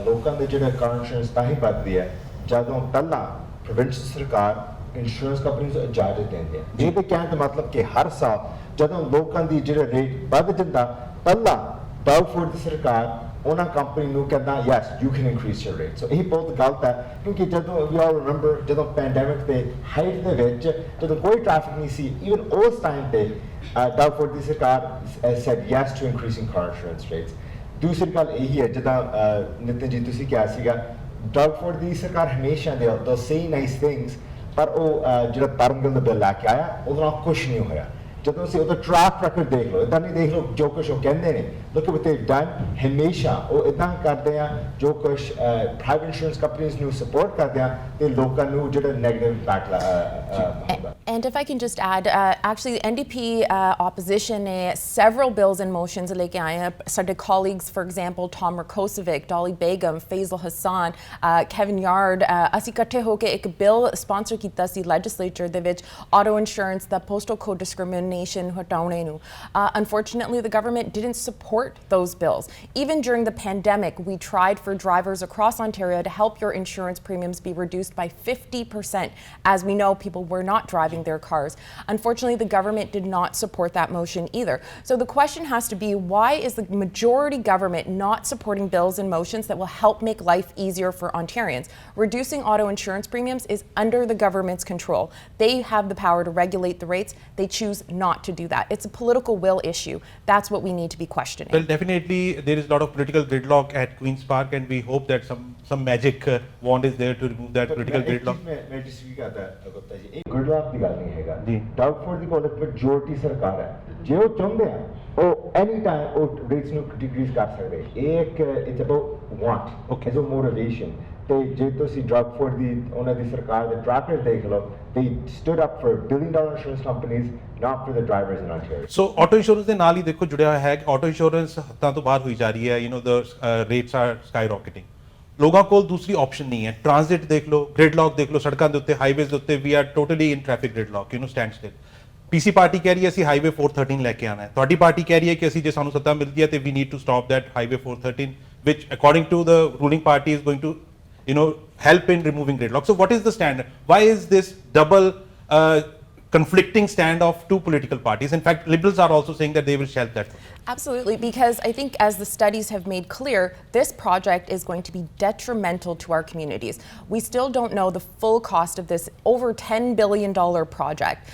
Speaker 3: ਲੋਕਾਂ ਦੇ ਜਿਹੜਾ ਕਾਰ ਇੰਸ਼ੋਰੈਂਸ ਤਾਂ ਹੀ ਵੱਧਦੀ ਹੈ ਜਦੋਂ ਪਹਿਲਾਂ ਪ੍ਰੋਵਿੰਸ਼ਲ ਸਰਕਾਰ ਇੰਸ਼ੋਰੈਂਸ ਕੰਪਨੀਆਂ ਨੂੰ ਇਜਾਜ਼ਤ ਦਿੰਦੀ ਹੈ। ਇਹ ਵੀ ਕਹਿਣ ਦਾ ਮਤਲਬ ਕਿ ਹਰ ਸਾਲ ਜਦੋਂ ਲੋਕਾਂ ਦੀ ਜਿਹੜਾ ਰੇਟ ਵੱਧ ਜਾਂਦਾ, ਪਹਿਲਾਂ ਡਗਫੋਰਡ ਦੀ ਸਰਕਾਰ ਉਹਨਾਂ ਕੰਪਨੀ ਨੂੰ ਕਹਿੰਦਾ yes you can increase your rate. So ਇਹ ਬਹੁਤ ਗਲਤ ਹੈ, ਕਿਉਂਕਿ ਜਦੋਂ ਵੀ ਆਲ ਰਿਮੈਂਬਰ ਜਦੋਂ ਪੈਂਡੈਮਿਕ ਦੇ ਹਾਈਟ ਦੇ ਵਿੱਚ ਜਦੋਂ ਕੋਈ ਟ੍ਰੈਫਿਕ ਨਹੀਂ ਸੀ, ਈਵਨ ਉਸ ਟਾਈਮ ਤੇ ਡਗਫੋਰਡ ਦੀ ਸਰਕਾਰ said yes to increasing car insurance rates. ਦੂਸਰੀ ਗੱਲ ਇਹੀ ਹੈ ਜਿੱਦਾਂ ਨਿਤਿਨ ਜੀ ਤੁਸੀਂ ਕਿਹਾ ਸੀਗਾ, ਡਗਫੋਰਡ ਦੀ ਸਰਕਾਰ ਹਮੇਸ਼ਾ ਦੇ ਸੇ ਨਾਈਸ ਥਿੰਗਸ, ਪਰ ਉਹ ਜਿਹੜਾ ਤਰਨਗਲ ਦਾ ਬਿੱਲ ਲੈ ਕੇ ਆਇਆ ਉਹਦੇ ਨਾਲ ਕੁਛ ਨਹੀਂ ਹੋਇਆ। ਜਦੋਂ ਅਸੀਂ ਉਹਦਾ ਟਰੈਕ ਰੈਕੋਰਡ ਦੇਖ ਲਓ, ਇੱਦਾਂ ਨਹੀਂ ਦੇਖ ਲਓ ਜੋ ਕੁਛ ਉਹ ਕਹਿੰਦੇ ਨੇ, ਲੁੱਕ what they've done, ਹਮੇਸ਼ਾ ਉਹ ਇੱਦਾਂ ਕਰਦੇ ਆ ਜੋ ਕੁਛ ਪ੍ਰਾਈਵੇਟ ਇੰਸ਼ੋਰੈਂਸ ਕੰਪਨੀਆਂ ਨੂੰ ਸਪੋਰਟ ਕਰਦੇ ਆ ਤੇ ਲੋਕਾਂ ਨੂੰ ਜਿਹੜਾ ਨੈਗੇਟਿਵ ਇੰਪੈਕਟ ਹੁੰਦਾ।
Speaker 5: And if I can just add, actually the NDP opposition ne several bills and motions leke aaye hain. ਸਾਡੇ colleagues, for example, Tom Rakocevic, Dolly Begum, Faisal Hassan, Kevin Yard, ਅਸੀਂ ਇਕੱਠੇ ਹੋ ਕੇ ਇੱਕ ਬਿll sponsor ਕੀਤਾ ਸੀ legislature ਦੇ ਵਿੱਚ auto insurance ਦਾ postal code discrimination ਹਟਾਉਣੇ ਨੂੰ। Unfortunately, the government didn't support those bills. Even during the pandemic, we tried for drivers across Ontario to help your insurance premiums be reduced by 50%. As we know, people were not driving their cars. Unfortunately, the government did not support that motion either. So the question has to be, why is the majority government not supporting bills and motions that will help make life easier for Ontarians? Reducing auto insurance premiums is under the government's control. They have the power to regulate the rates. They choose not to do that. It's a political will issue. That's what we need to be questioning.
Speaker 2: Well, definitely there is a lot of political gridlock at Queen's Park, and we hope that some magic wand is there to remove that political gridlock.
Speaker 3: ਮੈਂ disagree ਕਰਦਾ ਗੁਪਤਾ ਜੀ, ਇਹ gridlock ਦੀ ਗੱਲ ਨਹੀਂ ਹੈਗਾ
Speaker 2: ਜੀ।
Speaker 3: ਡਗਫੋਰਡ ਦੀ ਕੋਲ majority ਸਰਕਾਰ ਹੈ, ਜੇ ਉਹ ਚਾਹੁੰਦੇ ਆ ਉਹ ਐਨੀ ਟਾਈਮ ਉਹ ਰੇਟਸ ਨੂੰ ਡਿਕਰੀਜ਼ ਕਰ ਸਕਦੇ। ਇਹ ਇੱਕ it's about want as a motivation. ਤੇ ਜੇ ਤੁਸੀਂ ਡਗਫੋਰਡ ਦੀ ਉਹਨਾਂ ਦੀ ਸਰਕਾਰ ਦੇ ਟਰੈਕ ਰੇਟ ਦੇਖ ਲਓ, they stood up for $1 billion insurance companies, not for the drivers in Ontario.
Speaker 2: So auto insurance ਦੇ ਨਾਲ ਹੀ ਦੇਖੋ ਜੁੜਿਆ ਹੋਇਆ ਹੈ ਕਿ auto insurance ਹੱਥਾਂ ਤੋਂ ਬਾਹਰ ਹੋਈ ਜਾ ਰਹੀ ਹੈ। the rates are skyrocketing. ਲੋਕਾਂ ਕੋਲ ਦੂਸਰੀ ਆਪਸ਼ਨ ਨਹੀਂ ਹੈ। ਟ੍ਰਾਂਜ਼ਿਟ ਦੇਖ ਲਓ, ਗ੍ਰਿਡਲੌਕ ਦੇਖ ਲਓ, ਸੜਕਾਂ ਦੇ ਉੱਤੇ, ਹਾਈਵੇਜ਼ ਦੇ ਉੱਤੇ we are totally in traffic gridlock, standstill. PC party ਕਹਿ ਰਹੀ ਹੈ ਅਸੀਂ ਹਾਈਵੇ 413 ਲੈ ਕੇ ਆਣਾ ਹੈ, ਤੁਹਾਡੀ ਪਾਰਟੀ ਕਹਿ ਰਹੀ ਹੈ ਕਿ ਅਸੀਂ ਜੇ ਸਾਨੂੰ ਸੱਤਾ ਮਿਲਦੀ ਹੈ ਤੇ we need to stop that highway 413, which according to the ruling party is going to help in removing gridlock. So what is the stand? Why is this double conflicting stand of two political parties? In fact, Liberals are also saying that they will shelve that.
Speaker 5: Absolutely, because I think as the studies have made clear, this project is going to be detrimental to our communities. We still don't know the full cost of this over $10 billion project.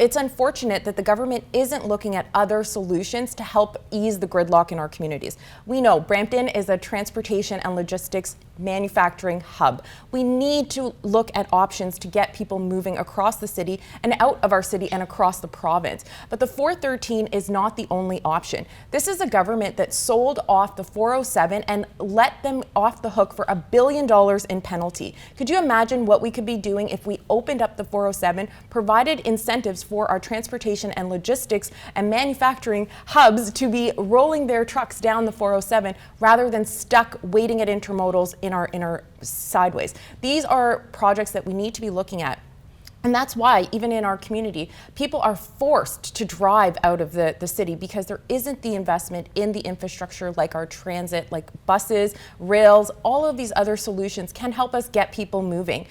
Speaker 5: It's unfortunate that the government isn't looking at other solutions to help ease the gridlock in our communities. We know Brampton is a transportation and logistics manufacturing hub. We need to look at options to get people moving across the city and out of our city and across the province. But the 413 is not the only option. This is a government that sold off the 407 and let them off the hook for $1 billion in penalty. Could you imagine what we could be doing if we opened up the 407, provided incentives for our transportation and logistics and manufacturing hubs to be rolling their trucks down the 407 rather than stuck waiting at intermodals in our sideways? These are projects that we need to be looking at. And that's why, even in our community, people are forced to drive out of the city because there isn't the investment in the infrastructure like our transit, like buses, rails, all of these other solutions can help us get people moving.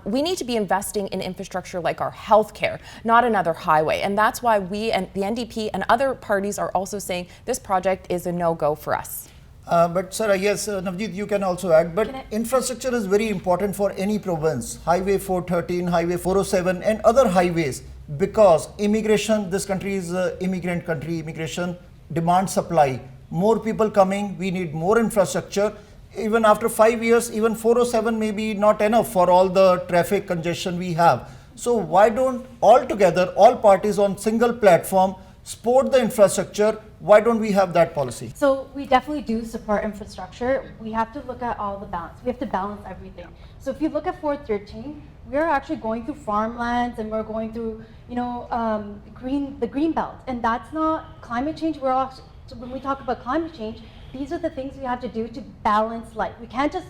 Speaker 5: We need to be investing in infrastructure like our healthcare, not another highway. And that's why we and the NDP and other parties are also saying this project is a no-go for us.
Speaker 1: But sir, I guess Navjeet, you can also add, but infrastructure is very important for any province. Highway 413, Highway 407 and other highways, because immigration, this country is an immigrant country, immigration, demand, supply. More people coming, we need more infrastructure. Even after 5 years, even 407 may be not enough for all the traffic congestion we have. So why don't all together, all parties on single platform, support the infrastructure? Why don't we have that policy?
Speaker 7: So we definitely do support infrastructure. We have to look at all the balance. We have to balance everything. So if you look at 413, we're actually going through farmlands and we're going through, the green belt, and that's not climate change. We're also, when we talk about climate change, these are the things we have to do to balance life. We can't just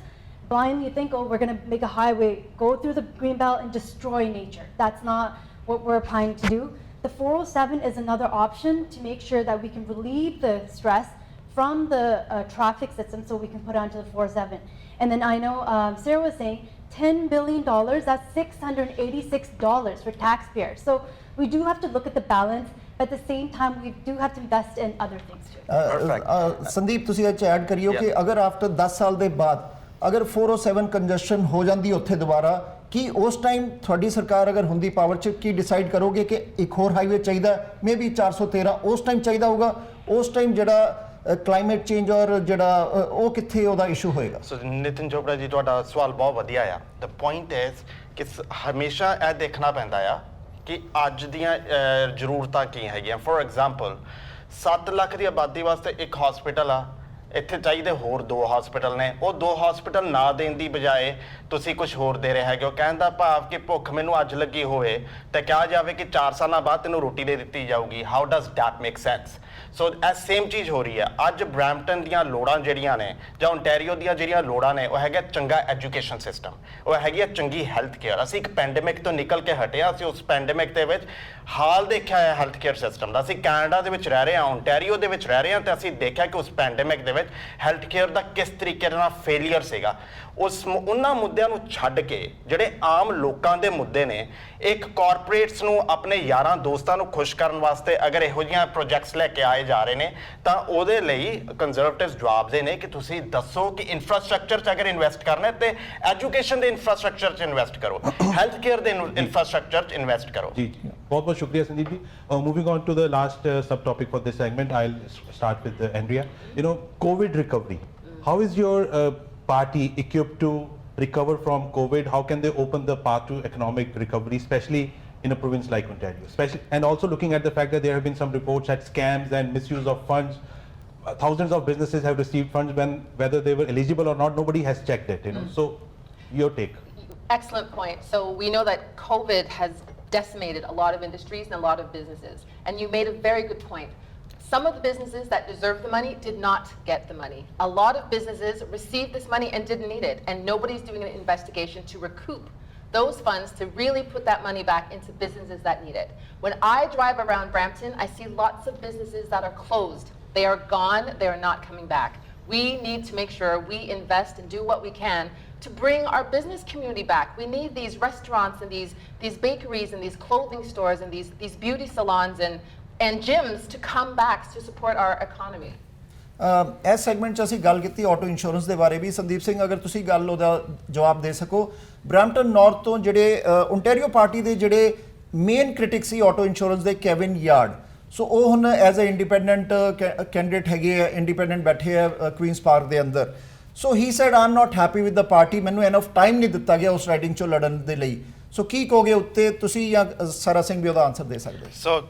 Speaker 7: blindly think, oh, we're going to make a highway, go through the green belt and destroy nature. That's not what we're planning to do. The 407 is another option to make sure that we can relieve the stress from the traffic system so we can put onto the 407. And then I know Sarah was saying $10 billion, that's $686 for taxpayers. So we do have to look at the balance, but at the same time we do have to invest in other things too.
Speaker 1: Sandeep, ਤੁਸੀਂ ਇਹ add ਕਰਿਓ ਕਿ ਅਗਰ after 10 ਸਾਲ ਦੇ ਬਾਅਦ ਅਗਰ 407 congestion ਹੋ ਜਾਂਦੀ ਉੱਥੇ ਦੁਬਾਰਾ, ਕਿ ਉਸ ਟਾਈਮ ਤੁਹਾਡੀ ਸਰਕਾਰ ਅਗਰ ਹੁੰਦੀ ਪਾਵਰ 'ਚ ਕੀ ਡਿਸਾਈਡ ਕਰੋਗੇ ਕਿ ਇੱਕ ਹੋਰ ਹਾਈਵੇ ਚਾਹੀਦਾ, ਮੇਬੀ 413 ਉਸ ਟਾਈਮ ਚਾਹੀਦਾ ਹੋਊਗਾ? ਉਸ ਟਾਈਮ ਜਿਹੜਾ ਕਲਾਈਮੇਟ ਚੇਂਜ ਔਰ ਜਿਹੜਾ ਉਹ ਕਿੱਥੇ ਉਹਦਾ ਇਸ਼ੂ ਹੋਏਗਾ?
Speaker 6: ਸੋ ਨਿਤਿਨ ਚੋਪੜਾ ਜੀ, ਤੁਹਾਡਾ ਸਵਾਲ ਬਹੁਤ ਵਧੀਆ ਆ। ਦ ਪੁਆਇੰਟ ਇਜ਼ ਕਿ ਹਮੇਸ਼ਾ ਇਹ ਦੇਖਣਾ ਪੈਂਦਾ ਆ ਕਿ ਅੱਜ ਦੀਆਂ ਜ਼ਰੂਰਤਾਂ ਕੀ ਹੈਗੀਆਂ। ਫੋਰ ਐਗਜ਼ਾਮਪਲ 7 ਲੱਖ ਦੀ ਆਬਾਦੀ ਵਾਸਤੇ ਇੱਕ ਹਸਪੀਟਲ ਆ, ਇੱਥੇ ਚਾਹੀਦੇ ਹੋਰ 2 ਹਸਪੀਟਲ ਨੇ। ਉਹ 2 ਹਸਪੀਟਲ ਨਾ ਦੇਣ ਦੀ ਬਜਾਏ ਤੁਸੀਂ ਕੁਝ ਹੋਰ ਦੇ ਰਹੇ ਹੈਗੇ ਹੋ। ਕਹਿਣ ਦਾ ਭਾਵ ਕਿ ਭੁੱਖ ਮੈਨੂੰ ਅੱਜ ਲੱਗੀ ਹੋਵੇ ਤਾਂ ਕਿਹਾ ਜਾਵੇ ਕਿ 4 ਸਾਲਾਂ ਬਾਅਦ ਤੈਨੂੰ ਰੋਟੀ ਦੇ ਦਿੱਤੀ ਜਾਊਗੀ। How does that make sense? So ਇਹ ਸੇਮ ਚੀਜ਼ ਹੋ ਰਹੀ ਹੈ। ਅੱਜ ਬਰੈਂਪਟਨ ਦੀਆਂ ਲੋੜਾਂ ਜਿਹੜੀਆਂ ਨੇ ਜਾਂ ਓਨਟਾਰੀਓ ਦੀਆਂ ਜਿਹੜੀਆਂ ਲੋੜਾਂ ਨੇ, ਉਹ ਹੈਗਾ ਚੰਗਾ ਐਜੂਕੇਸ਼ਨ ਸਿਸਟਮ, ਉਹ ਹੈਗੀ ਆ ਚੰਗੀ ਹੈਲਥ ਕੇਅਰ। ਅਸੀਂ ਇੱਕ ਪੈਂਡੇਮਿਕ ਤੋਂ ਨਿਕਲ ਕੇ ਹਟੇ ਹਾਂ, ਅਸੀਂ ਉਸ ਪੈਂਡੇਮਿਕ ਦੇ ਵਿੱਚ ਹਾਲ ਦੇਖਿਆ ਹੈ ਹੈਲਥ ਕੇਅਰ ਸਿਸਟਮ ਦਾ। ਅਸੀਂ ਕੈਨੇਡਾ ਦੇ ਵਿੱਚ ਰਹਿ ਰਹੇ ਹਾਂ, ਓਨਟਾਰੀਓ ਦੇ ਵਿੱਚ ਰਹਿ ਰਹੇ ਹਾਂ, ਤੇ ਅਸੀਂ ਦੇਖਿਆ ਕਿ ਉਸ ਪੈਂਡੇਮਿਕ ਦੇ ਵਿੱਚ ਹੈਲਥ ਕੇਅਰ ਦਾ ਕਿਸ ਤਰੀਕੇ ਨਾਲ ਫੇਲੀਅਰ ਸੀਗਾ। ਉਹਨਾਂ ਮੁੱਦਿਆਂ ਨੂੰ ਛੱਡ ਕੇ ਜਿਹੜੇ ਆਮ ਲੋਕਾਂ ਦੇ ਮੁੱਦੇ ਨੇ, ਇੱਕ ਕਾਰਪੋਰੇਟਸ ਨੂੰ ਆਪਣੇ ਯਾਰਾਂ ਦੋਸਤਾਂ ਨੂੰ ਖੁਸ਼ ਕਰਨ ਵਾਸਤੇ ਅਗਰ ਇਹੋ ਜਿਹੀਆਂ ਪ੍ਰੋਜੈਕਟਸ ਲੈ ਕੇ ਆਏ ਜਾ ਰਹੇ ਨੇ, ਤਾਂ ਉਹਦੇ ਲਈ ਕੰਜ਼ਰਵੇਟਿਵਸ ਜਵਾਬ ਦੇ ਨੇ ਕਿ ਤੁਸੀਂ ਦੱਸੋ ਕਿ ਇਨਫਰਾਸਟ੍ਰਕਚਰ 'ਚ ਅਗਰ ਇਨਵੈਸਟ ਕਰਨਾ ਤੇ ਐਜੂਕੇਸ਼ਨ ਦੇ ਇਨਫਰਾਸਟ੍ਰਕਚਰ 'ਚ ਇਨਵੈਸਟ ਕਰੋ, ਹੈਲਥ ਕੇਅਰ ਦੇ ਇਨਫਰਾਸਟ੍ਰਕਚਰ 'ਚ ਇਨਵੈਸਟ ਕਰੋ।
Speaker 2: ਜੀ ਬਹੁਤ ਬਹੁਤ ਸ਼ੁਕਰੀਆ Sandeep ji. Moving on to the last subtopic for this segment, I'll start with Andrea. COVID recovery. How is your party equipped to recover from COVID? How can they open the path to economic recovery, especially in a province like Ontario? Especially, and also looking at the fact that there have been some reports that scams and misuse of funds. Thousands of businesses have received funds when whether they were eligible or not, nobody has checked it. So, your take.
Speaker 4: Excellent point. So we know that COVID has decimated a lot of industries and a lot of businesses. And you made a very good point. Some of the businesses that deserve the money did not get the money. A lot of businesses received this money and didn't need it. And nobody's doing an investigation to recoup those funds to really put that money back into businesses that need it. When I drive around Brampton, I see lots of businesses that are closed. They are gone. They are not coming back. We need to make sure we invest and do what we can to bring our business community back. We need these restaurants and these bakeries and these clothing stores and these beauty salons and gyms to come back to support our economy.
Speaker 1: ਇਸ segment 'ਚ ਅਸੀਂ ਗੱਲ ਕੀਤੀ auto insurance ਦੇ ਬਾਰੇ ਵੀ। ਸੰਦੀਪ ਸਿੰਘ, ਅਗਰ ਤੁਸੀਂ ਗੱਲ ਉਹਦਾ ਜਵਾਬ ਦੇ ਸਕੋ। ਬਰੈਂਪਟਨ ਨਾਰਥ ਤੋਂ ਜਿਹੜੇ ਓਨਟਾਰੀਓ ਪਾਰਟੀ ਦੇ ਜਿਹੜੇ ਮੇਨ ਕ੍ਰਿਟਿਕ ਸੀ ਆਟੋ ਇੰਸ਼ੋਰੈਂਸ ਦੇ, ਕੈਵਿਨ ਯਾਰਡ, ਸੋ ਉਹ ਹੁਣ ਐਜ਼ ਅ ਇੰਡੀਪੈਂਡੈਂਟ ਕੈਂਡੀਡੇਟ ਹੈਗੇ ਆ, ਇੰਡੀਪੈਂਡੈਂਟ ਬੈਠੇ ਆ ਕੁਈਨਸ ਪਾਰਕ ਦੇ ਅੰਦਰ। So he said I am not happy with the party, ਮੈਨੂੰ ਐਨਫ ਟਾਈਮ ਨਹੀਂ ਦਿੱਤਾ ਗਿਆ ਉਸ ਰਾਈਡਿੰਗ 'ਚੋਂ ਲੜਨ ਦੇ ਲਈ। ਸੋ ਕੀ ਕਹੋਗੇ ਉੱਤੇ ਤੁਸੀਂ, ਜਾਂ ਸਾਰਾ ਸਿੰਘ ਵੀ ਉਹਦਾ ਆਨਸਰ ਦੇ ਸਕਦੇ?
Speaker 6: ਸੋ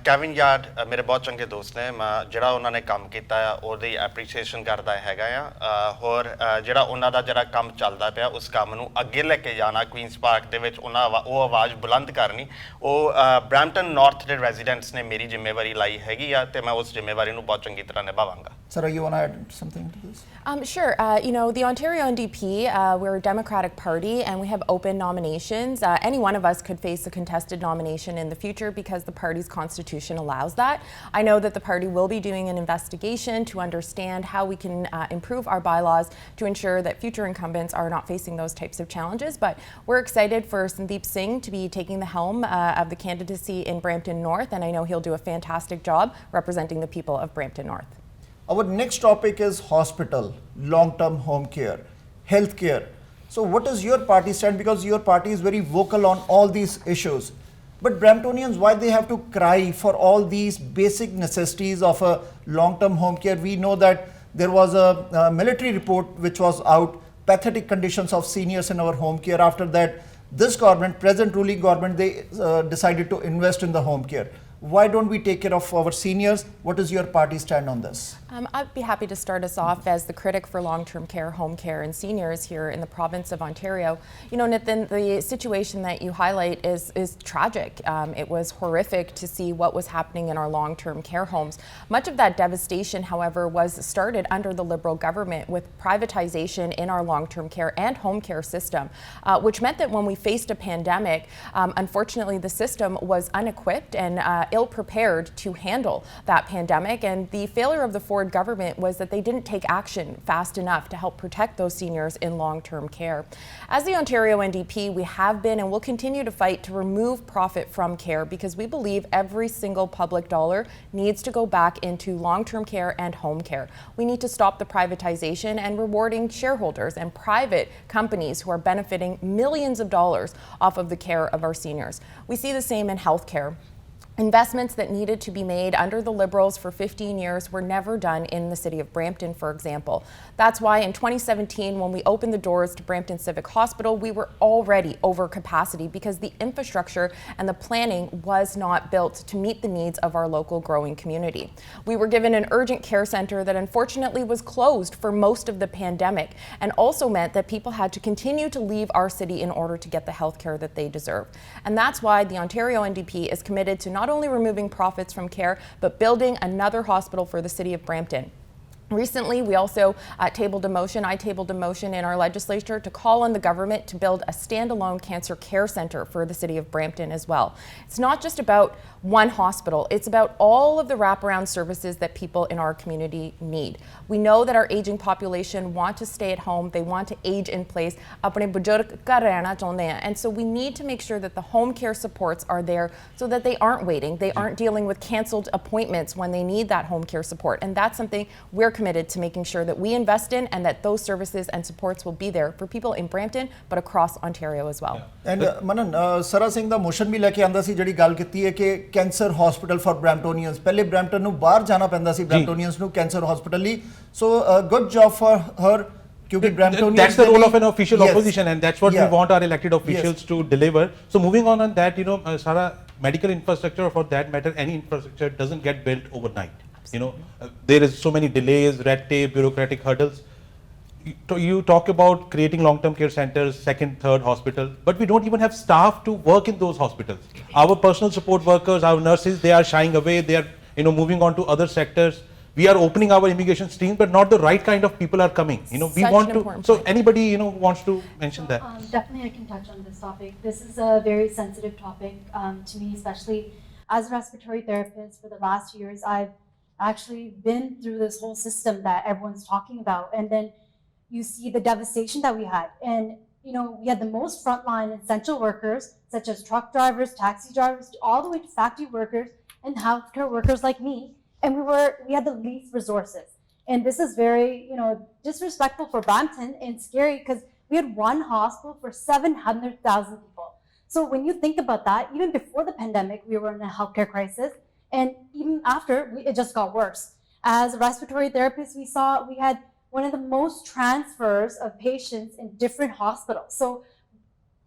Speaker 6: ਕੈਵਿਨ ਯਾਰਡ ਮੇਰੇ ਬਹੁਤ ਚੰਗੇ ਦੋਸਤ ਨੇ ਮੈਂ ਜਿਹੜਾ ਉਹਨਾਂ ਨੇ ਕੰਮ ਕੀਤਾ ਆ ਉਹਦੀ ਐਪਰੀਸੀਏਸ਼ਨ ਕਰਦਾ ਹੈਗਾ ਆ ਹੋਰ ਜਿਹੜਾ ਉਹਨਾਂ ਦਾ ਜਿਹੜਾ ਕੰਮ ਚੱਲਦਾ ਪਿਆ ਉਸ ਕੰਮ ਨੂੰ ਅੱਗੇ ਲੈ ਕੇ ਜਾਣਾ ਕੁਈਨਸ ਪਾਰਕ ਦੇ ਵਿੱਚ ਉਹ ਆਵਾਜ਼ ਬੁਲੰਦ ਕਰਨੀ ਉਹ ਬ੍ਰੈਂਪਟਨ ਨਾਰਥ ਦੇ ਰੈਜ਼ੀਡੈਂਟਸ ਨੇ ਮੇਰੀ ਜ਼ਿੰਮੇਵਾਰੀ ਲਾਈ ਹੈਗੀ ਆ ਤੇ ਮੈਂ ਉਸ ਜ਼ਿੰਮੇਵਾਰੀ ਨੂੰ ਬਹੁਤ ਚੰਗੀ ਤਰ੍ਹਾਂ ਨਿਭਾਵਾਂਗਾ
Speaker 1: Sarah, you want to add something to this?
Speaker 5: Sure. The Ontario NDP, we're a Democratic Party and we have open nominations. Any one of us could face a contested nomination in the future because the party's constitution allows that. I know that the party will be doing an investigation to understand how we can improve our bylaws to ensure that future incumbents are not facing those types of challenges. But we're excited for Sandeep Singh to be taking the helm of the candidacy in Brampton North, and I know he'll do a fantastic job representing the people of Brampton North.
Speaker 1: Our next topic is hospital, long-term home care, healthcare. So what is your party stand? Because your party is very vocal on all these issues. But Bramptonians, why they have to cry for all these basic necessities of a long-term home care? We know that there was a military report which was out, pathetic conditions of seniors in our home care. After that, this government, present ruling government, they decided to invest in the home care. Why don't we take care of our seniors? What is your party stand on this?
Speaker 5: I'd be happy to start us off as the critic for long-term care, home care, and seniors here in the province of Ontario. Nitin, the situation that you highlight is tragic. It was horrific to see what was happening in our long-term care homes. Much of that devastation, however, was started under the Liberal government with privatization in our long-term care and home care system, which meant that when we faced a pandemic, unfortunately, the system was unequipped and ill-prepared to handle that pandemic. And the failure of the Ford government was that they didn't take action fast enough to help protect those seniors in long-term care. As the Ontario NDP, we have been and will continue to fight to remove profit from care because we believe every single public dollar needs to go back into long-term care and home care. We need to stop the privatization and rewarding shareholders and private companies who are benefiting millions of dollars off of the care of our seniors. We see the same in healthcare. Investments that needed to be made under the Liberals for 15 years were never done in the city of Brampton, for example. That's why in 2017, when we opened the doors to Brampton Civic Hospital, we were already over capacity because the infrastructure and the planning was not built to meet the needs of our local growing community. We were given an urgent care center that unfortunately was closed for most of the pandemic and also meant that people had to continue to leave our city in order to get the health care that they deserve. And that's why the Ontario NDP is committed to not only removing profits from care, but building another hospital for the city of Brampton. Recently, we also I tabled a motion in our legislature to call on the government to build a standalone cancer care center for the city of Brampton as well. It's not just about one hospital, it's about all of the wraparound services that people in our community need. We know that our aging population want to stay at home, they want to age in place, apne bujurg ghar rehna chaਹੁੰਦੇ हैं. And so we need to make sure that the home care supports are there so that they aren't waiting, they aren't dealing with canceled appointments when they need that home care support. And that's something we're committed to making sure that we invest in and that those services and supports will be there for people in Brampton but across Ontario as well.
Speaker 1: And Manan, Sarah Singh ਦਾ motion ਵੀ ਲੈ ਕੇ ਆਂਦਾ ਸੀ ਜਿਹੜੀ ਗੱਲ ਕੀਤੀ ਹੈ ਕਿ ਕੈਂਸਰ ਹਸਪੀਟਲ ਫॉर ਬ੍ਰੈਂਪਟੋਨੀਅਨਸ ਪਹਿਲੇ ਬ੍ਰੈਂਪਟਨ ਨੂੰ ਬਾਹਰ ਜਾਣਾ ਪੈਂਦਾ ਸੀ ਬ੍ਰੈਂਪਟੋਨੀਅਨਸ ਨੂੰ ਕੈਂਸਰ ਹਸਪੀਟਲ ਲਈ so good job for her
Speaker 2: That's the role of an official opposition, and that's what we want our elected officials to deliver. So moving on that, Sarah, medical infrastructure, or for that matter, any infrastructure doesn't get built overnight. There is so many delays, red tape, bureaucratic hurdles. You talk about creating long-term care centers, second, third hospital, but we don't even have staff to work in those hospitals. Our personal support workers, our nurses, they are shying away. They are moving on to other sectors. We are opening our immigration streams, but not the right kind of people are coming. We want to. So anybody wants to mention that?
Speaker 7: Definitely, I can touch on this topic. This is a very sensitive topic to me, especially as a respiratory therapist. For the last years, I've actually been through this whole system that everyone's talking about, and then you see the devastation that we had. And we had the most frontline essential workers, such as truck drivers, taxi drivers, all the way to factory workers and healthcare workers like me. And we had the least resources. And this is very, disrespectful for Brampton and scary because we had one hospital for 700,000 people. So when you think about that, even before the pandemic, we were in a healthcare crisis. And even after, it just got worse. As a respiratory therapist, we had one of the most transfers of patients in different hospitals. So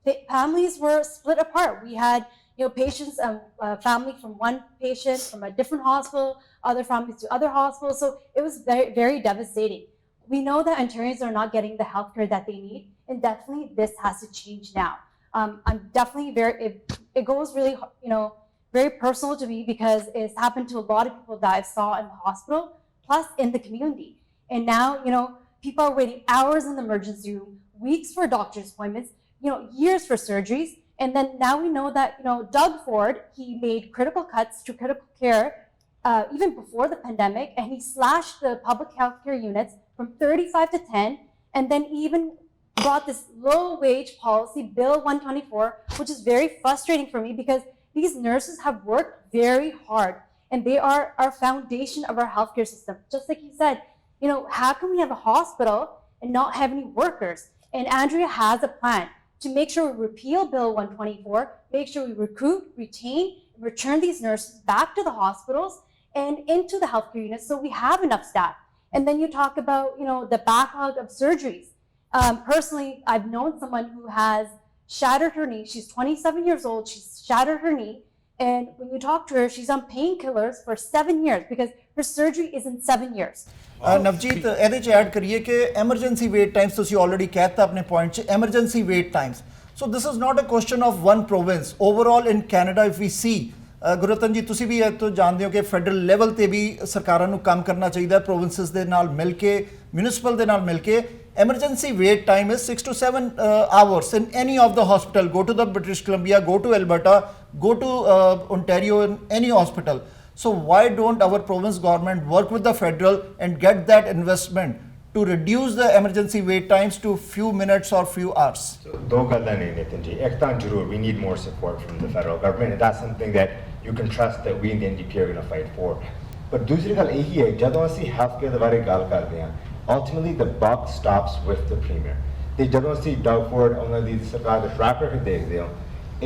Speaker 7: the families were split apart. We had patients, family from one patient from a different hospital, other families to other hospitals. So it was very, very devastating. We know that Ontarians are not getting the healthcare that they need, and definitely this has to change now. I'm definitely it goes really, very personal to me because it's happened to a lot of people that I saw in the hospital, plus in the community. And now, people are waiting hours in the emergency room, weeks for doctor's appointments, years for surgeries. And then now we know that, Doug Ford, he made critical cuts to critical care even before the pandemic, and he slashed the public health care units from 35 to 10, and then even brought this low wage policy, Bill 124, which is very frustrating for me because these nurses have worked very hard and they are our foundation of our healthcare system. Just like you said, how can we have a hospital and not have any workers? And Andrea has a plan to make sure we repeal Bill 124, make sure we recruit, retain, and return these nurses back to the hospitals and into the healthcare units so we have enough staff. And then you talk about, the backlog of surgeries. Personally, I've known someone who has shattered her knee. She's 27 years old. She's shattered her knee. And when you talk to her, she's on painkillers for 7 years because her surgery is in 7 years.
Speaker 1: Navjeet ਇਹਦੇ ਚ add ਕਰੀਏ ਕਿ emergency wait times ਤੁਸੀਂ already ਕਹਿਤਾ ਆਪਣੇ point ਚ emergency wait times so this is not a question of one province overall in Canada if we see Gurratan ji ਤੁਸੀਂ ਵੀ ਇਹ ਤੋਂ ਜਾਣਦੇ ਹੋ ਕਿ ਫੈਡਰਲ ਲੈਵਲ ਤੇ ਵੀ ਸਰਕਾਰਾਂ ਨੂੰ ਕੰਮ ਕਰਨਾ ਚਾਹੀਦਾ ਪ੍ਰੋਵਿੰਸਸ ਦੇ ਨਾਲ ਮਿਲ ਕੇ ਮਿਊਨਿਸਪਲ ਦੇ ਨਾਲ ਮਿਲ ਕੇ emergency wait time is 6 to 7 hours in any of the hospital. Go to the British Columbia, go to Alberta, go to Ontario, in any hospital. So why don't our province government work with the federal and get that investment to reduce the emergency wait times to few minutes or few hours?
Speaker 3: So, do galla nahi Nitin ji. Ek taan zarur, we need more support from the federal government, and that's something that you can trust that we in the NDP are going to fight for. But dusri gal ehi hai, jadon assi healthcare de bare gal karde hain, ultimately the buck stops with the premier. ਤੇ ਜਦੋਂ ਅਸੀਂ Doug Ford ਉਹਨਾਂ ਦੀ ਸਰਕਾਰ ਦਾ track record ਦੇਖਦੇ ਹਾਂ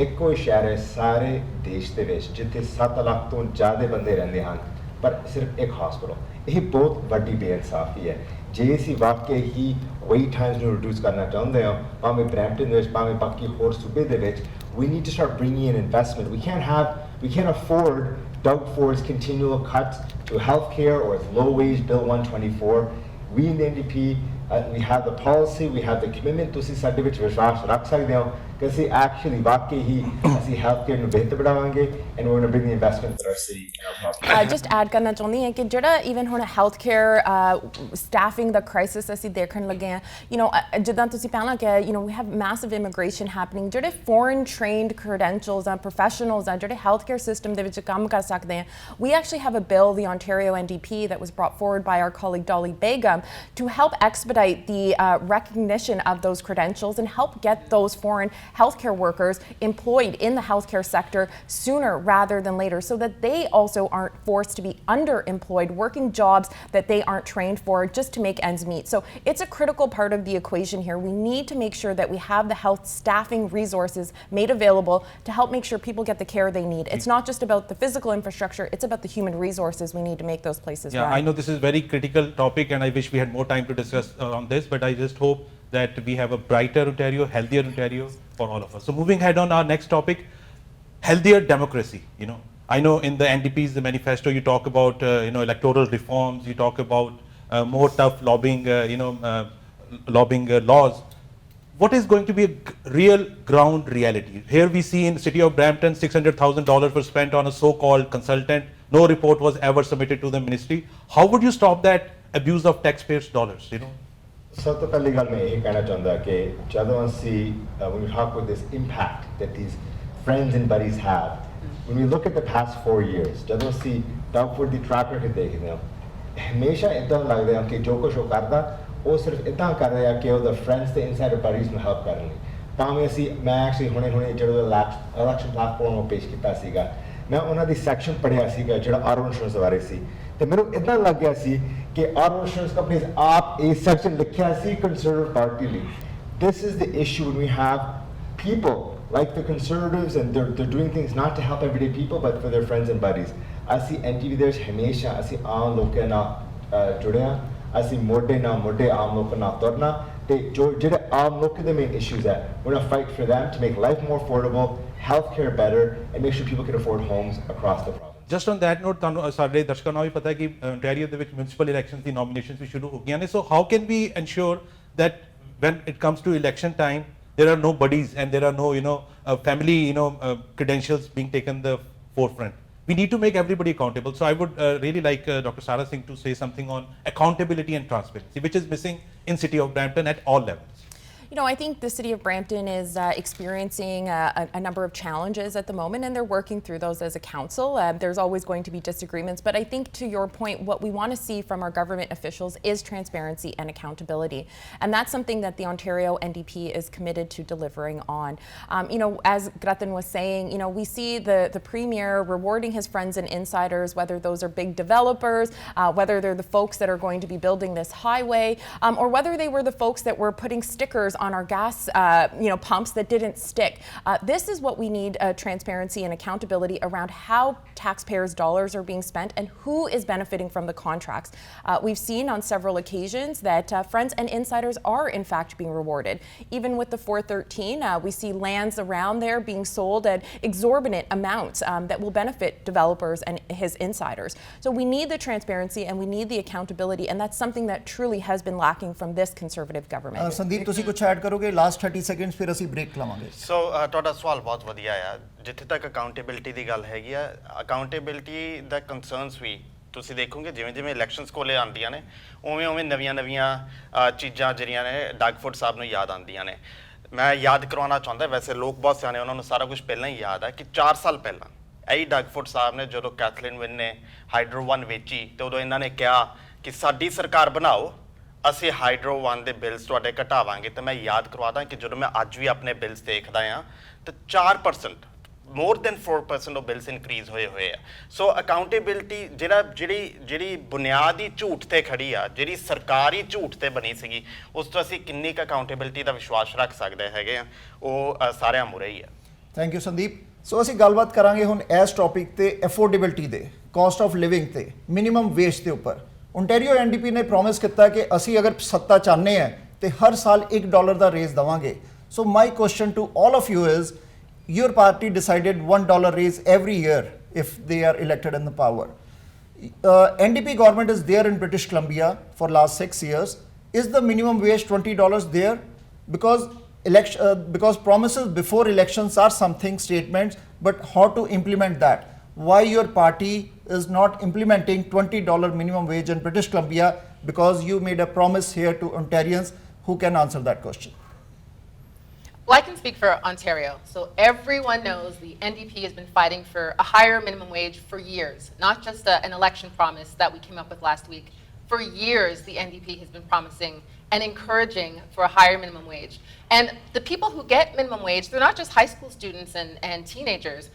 Speaker 3: ਇੱਕੋ ਸ਼ਹਿਰ ਹੈ ਸਾਰੇ ਦੇਸ਼ ਦੇ ਵਿੱਚ ਜਿੱਥੇ 7 ਲੱਖ ਤੋਂ ਜ਼ਿਆਦਾ ਬੰਦੇ ਰਹਿੰਦੇ ਹਨ ਪਰ ਸਿਰਫ ਇੱਕ ਹਸਪਤਾਲ ਇਹ ਬਹੁਤ ਵੱਡੀ ਬੇਇਨਸਾਫੀ ਹੈ ਜੇ ਅਸੀਂ ਵਾਕਈ ਹੀ ਵੇਟ ਟਾਈਮਸ ਨੂੰ ਰਿਡਿਊਸ ਕਰਨਾ ਚਾਹੁੰਦੇ ਹਾਂ ਭਾਵੇਂ ਬਰੈਂਪਟਨ ਵਿੱਚ ਭਾਵੇਂ ਬਾਕੀ ਹੋਰ ਸੂਬੇ ਦੇ ਵਿੱਚ we need to start bringing in investment. We can't afford Doug Ford's continual cuts to healthcare or its low wage Bill 124. We in the NDP, we have the policy, we have the commitment to see ਸਾਡੇ ਵਿੱਚ ਵਿਸ਼ਵਾਸ ਰੱਖ ਸਕਦੇ ਹਾਂ ਕਿ ਅਸੀਂ actually ਵਾਕਈ ਹੀ ਅਸੀਂ healthcare ਨੂੰ ਬਿਹਤਰ ਬਣਾਵਾਂਗੇ and we're going to bring the investment for our city and our province.
Speaker 5: Just add ਕਰਨਾ ਚਾਹੁੰਦੀ ਹਾਂ ਕਿ ਜਿਹੜਾ even ਹੁਣ healthcare staffing ਦਾ crisis ਅਸੀਂ ਦੇਖਣ ਲੱਗੇ ਹਾਂ ਜਿੱਦਾਂ ਤੁਸੀਂ ਪਹਿਲਾਂ ਕਿਹਾ we have massive immigration happening ਜਿਹੜੇ foreign trained credentials and professionals ਜਿਹੜੇ healthcare system ਦੇ ਵਿੱਚ ਕੰਮ ਕਰ ਸਕਦੇ ਆ we actually have a bill the Ontario NDP that was brought forward by our colleague Dolly Begum to help expedite the recognition of those credentials and help get those foreign healthcare workers employed in the healthcare sector sooner rather than later so that they also aren't forced to be underemployed working jobs that they aren't trained for just to make ends meet. So it's a critical part of the equation here. We need to make sure that we have the health staffing resources made available to help make sure people get the care they need. It's not just about the physical infrastructure, it's about the human resources we need to make those places run.
Speaker 2: I know this is a very critical topic and I wish we had more time to discuss on this, but I just hope that we have a brighter Ontario, healthier Ontario for all of us. So moving ahead on our next topic, healthier democracy. I know in the NDP's the manifesto you talk about electoral reforms, you talk about more tough lobbying, lobbying laws. What is going to be a real ground reality? Here we see in the city of Brampton, $600,000 were spent on a so-called consultant. No report was ever submitted to the ministry. How would you stop that abuse of taxpayers' dollars?
Speaker 3: ਸਭ ਤੋਂ ਪਹਿਲੀ ਗੱਲ ਮੈਂ ਇਹ ਕਹਿਣਾ ਚਾਹੁੰਦਾ ਕਿ ਜਦੋਂ ਅਸੀਂ when we talk about this impact that these friends and buddies have, when we look at the past 4 years, ਜਦੋਂ ਅਸੀਂ Doug Ford ਦੀ track record ਦੇਖਦੇ ਹਾਂ ਹਮੇਸ਼ਾ ਇੱਦਾਂ ਲੱਗਦਾ ਹੈ ਕਿ ਜੋ ਕੁਛ ਉਹ ਕਰਦਾ ਉਹ ਸਿਰਫ ਇੱਦਾਂ ਕਰ ਰਿਹਾ ਕਿ ਉਹਦੇ friends ਤੇ insider buddies ਨੂੰ help ਕਰਨ ਲਈ ਭਾਵੇਂ ਅਸੀਂ ਮੈਂ actually ਹੁਣੇ ਜਦੋਂ election platform ਨੂੰ ਪੇਸ਼ ਕੀਤਾ ਸੀਗਾ ਮੈਂ ਉਹਨਾਂ ਦੀ ਸੈਕਸ਼ਨ ਪੜ੍ਹਿਆ ਸੀਗਾ ਜਿਹੜਾ ਆਟੋ ਇੰਸ਼ੋਰੈਂਸ ਬਾਰੇ ਸੀ ਤੇ ਮੈਨੂੰ ਇੱਦਾਂ ਲੱਗ ਗਿਆ ਸੀ ਕਿ ਆਟੋ ਇੰਸ਼ੋਰੈਂਸ ਕੰਪਨੀਜ਼ ਆਪ ਇਹ ਸੈਕਸ਼ਨ ਲਿਖਿਆ ਸੀ ਕੰਜ਼ਰਵੇਟਿਵ ਪਾਰਟੀ ਲਈ this is the issue when we have people like the conservatives and they're doing things not to help everyday people but for their friends and buddies ਅਸੀਂ NTV ਦੇ ਵਿੱਚ ਹਮੇਸ਼ਾ ਅਸੀਂ ਆਮ ਲੋਕਾਂ ਨਾਲ ਜੁੜੇ ਹਾਂ ਅਸੀਂ ਮੋਢੇ ਨਾਲ ਮੋਢੇ ਆਮ ਲੋਕਾਂ ਨਾਲ ਤੁਰਨਾ ਤੇ ਜਿਹੜੇ ਆਮ ਲੋਕਾਂ ਦੇ ਮੇਨ ਇਸ਼ੂਜ਼ ਹੈ we're going to fight for them to make life more affordable healthcare better, and make sure people can afford homes across the province.
Speaker 2: Just on that note, ਤੁਹਾਨੂੰ ਸਾਡੇ ਦਰਸ਼ਕਾਂ ਨੂੰ ਵੀ ਪਤਾ ਹੈ ਕਿ ontario ਦੇ ਵਿੱਚ municipal elections ਦੀ nominations ਵੀ ਸ਼ੁਰੂ ਹੋ ਗਈਆਂ ਨੇ, so how can we ensure that when it comes to election time there are no buddies and there are no family credentials being taken the forefront? We need to make everybody accountable. So I would really like Dr. Sara Singh to say something on accountability and transparency, which is missing in City of Brampton at all levels.
Speaker 5: I think the city of Brampton is experiencing a number of challenges at the moment, and they're working through those as a council. There's always going to be disagreements, but I think to your point, what we want to see from our government officials is transparency and accountability. And that's something that the Ontario NDP is committed to delivering on. As Gratan was saying, we see the Premier rewarding his friends and insiders, whether those are big developers, whether they're the folks that are going to be building this highway, or whether they were the folks that were putting stickers on our gas pumps that didn't stick. This is what we need, transparency and accountability around how taxpayers' dollars are being spent and who is benefiting from the contracts. We've seen on several occasions that friends and insiders are in fact being rewarded. Even with the 413, we see lands around there being sold at exorbitant amounts that will benefit developers and his insiders. So we need the transparency and we need the accountability, and that's something that truly has been lacking from this Conservative government.
Speaker 1: Sandeep ਤੁਸੀਂ ਕੁਝ add ਕਰੋਗੇ? Last 30 seconds ਫਿਰ ਅਸੀਂ break ਲਵਾਂਗੇ।
Speaker 6: ਸੋ ਤੁਹਾਡਾ ਸਵਾਲ ਬਹੁਤ ਵਧੀਆ ਆ। ਜਿੱਥੇ ਤੱਕ ਅਕਾਊਂਟੇਬਿਲਟੀ ਦੀ ਗੱਲ ਹੈਗੀ ਆ, ਅਕਾਊਂਟੇਬਿਲਟੀ ਦਾ ਕੰਸਰਨਸ ਵੀ ਤੁਸੀਂ ਦੇਖੋਗੇ ਜਿਵੇਂ ਜਿਵੇਂ ਇਲੈਕਸ਼ਨਸ ਕੋਲੇ ਆਉਂਦੀਆਂ ਨੇ ਉਵੇਂ ਉਵੇਂ ਨਵੀਆਂ ਚੀਜ਼ਾਂ ਜਿਹੜੀਆਂ ਨੇ ਡਗਫੋਰਡ ਸਾਹਿਬ ਨੂੰ ਯਾਦ ਆਉਂਦੀਆਂ ਨੇ। ਮੈਂ ਯਾਦ ਕਰਵਾਉਣਾ ਚਾਹੁੰਦਾ, ਵੈਸੇ ਲੋਕ ਬਹੁਤ ਸਿਆਣੇ, ਉਹਨਾਂ ਨੂੰ ਸਾਰਾ ਕੁਝ ਪਹਿਲਾਂ ਹੀ ਯਾਦ ਹੈ ਕਿ 4 ਸਾਲ ਪਹਿਲਾਂ ਇਹੀ ਡਗਫੋਰਡ ਸਾਹਿਬ ਨੇ ਜਦੋਂ ਕੈਥਲੀਨ ਵਿਨ ਨੇ ਹਾਈਡਰੋ 1 ਵੇਚੀ ਤੇ ਉਦੋਂ ਇਹਨਾਂ ਨੇ ਕਿਹਾ ਕਿ ਸਾਡੀ ਸਰਕਾਰ ਬਣਾਓ, ਅਸੀਂ ਹਾਈਡਰੋ 1 ਦੇ ਬਿਲਸ ਤੁਹਾਡੇ ਘਟਾਵਾਂਗੇ। ਤੇ ਮੈਂ ਯਾਦ ਕਰਵਾਦਾ ਕਿ ਜਦੋਂ ਮੈਂ ਅੱਜ ਵੀ ਆਪਣੇ ਬਿਲਸ ਦੇਖਦਾ ਹਾਂ ਤਾਂ 4% more than 4% of bills increase ਹੋਏ ਆ। ਸੋ ਅਕਾਊਂਟੇਬਿਲਟੀ ਜਿਹੜੀ ਬੁਨਿਆਦੀ ਝੂਠ ਤੇ ਖੜੀ ਆ, ਜਿਹੜੀ ਸਰਕਾਰੀ ਝੂਠ ਤੇ ਬਣੀ ਸੀਗੀ, ਉਸ ਤੋਂ ਅਸੀਂ ਕਿੰਨੀ ਕੁ ਅਕਾਊਂਟੇਬਿਲਟੀ ਦਾ ਵਿਸ਼ਵਾਸ ਰੱਖ ਸਕਦੇ ਹੈਗੇ ਆ, ਉਹ ਸਾਰਿਆਂ ਮੁਰੇ ਹੀ ਆ।
Speaker 1: Thank you Sandeep. ਸੋ ਅਸੀਂ ਗੱਲਬਾਤ ਕਰਾਂਗੇ ਹੁਣ ਇਸ ਟੌਪਿਕ ਤੇ ਅਫੋਰਡੇਬਿਲਟੀ ਦੇ, ਕਾਸਟ ਆਫ ਲਿਵਿੰਗ ਤੇ, ਮਿਨੀਮਮ ਵੇਜ ਦੇ ਉੱਪਰ। ਓਨਟਾਰੀਓ ਐਨਡੀਪੀ ਨੇ ਪ੍ਰੋਮਿਸ ਕੀਤਾ ਕਿ ਅਸੀਂ ਅਗਰ ਸੱਤਾ ਚਾਹੁੰਦੇ ਹਾਂ ਤੇ ਹਰ ਸਾਲ $1 ਦਾ ਰੇਜ਼ ਦੇਵਾਂਗੇ। So my question to all of you is, your party decided $1 raise every year if they are elected in the power. NDP government is there in British Columbia for last 6 years. Is the minimum wage $20 there? Because promises before elections are something, statements, but how to implement that? Why your party is not implementing $20 minimum wage in British Columbia? Because you made a promise here to Ontarians. Who can answer that question?
Speaker 4: Well, I can speak for Ontario. So everyone knows the NDP has been fighting for a higher minimum wage for years, not just an election promise that we came up with last week. For years, the NDP has been promising and encouraging for a higher minimum wage. And the people who get minimum wage, they're not just high school students and teenagers.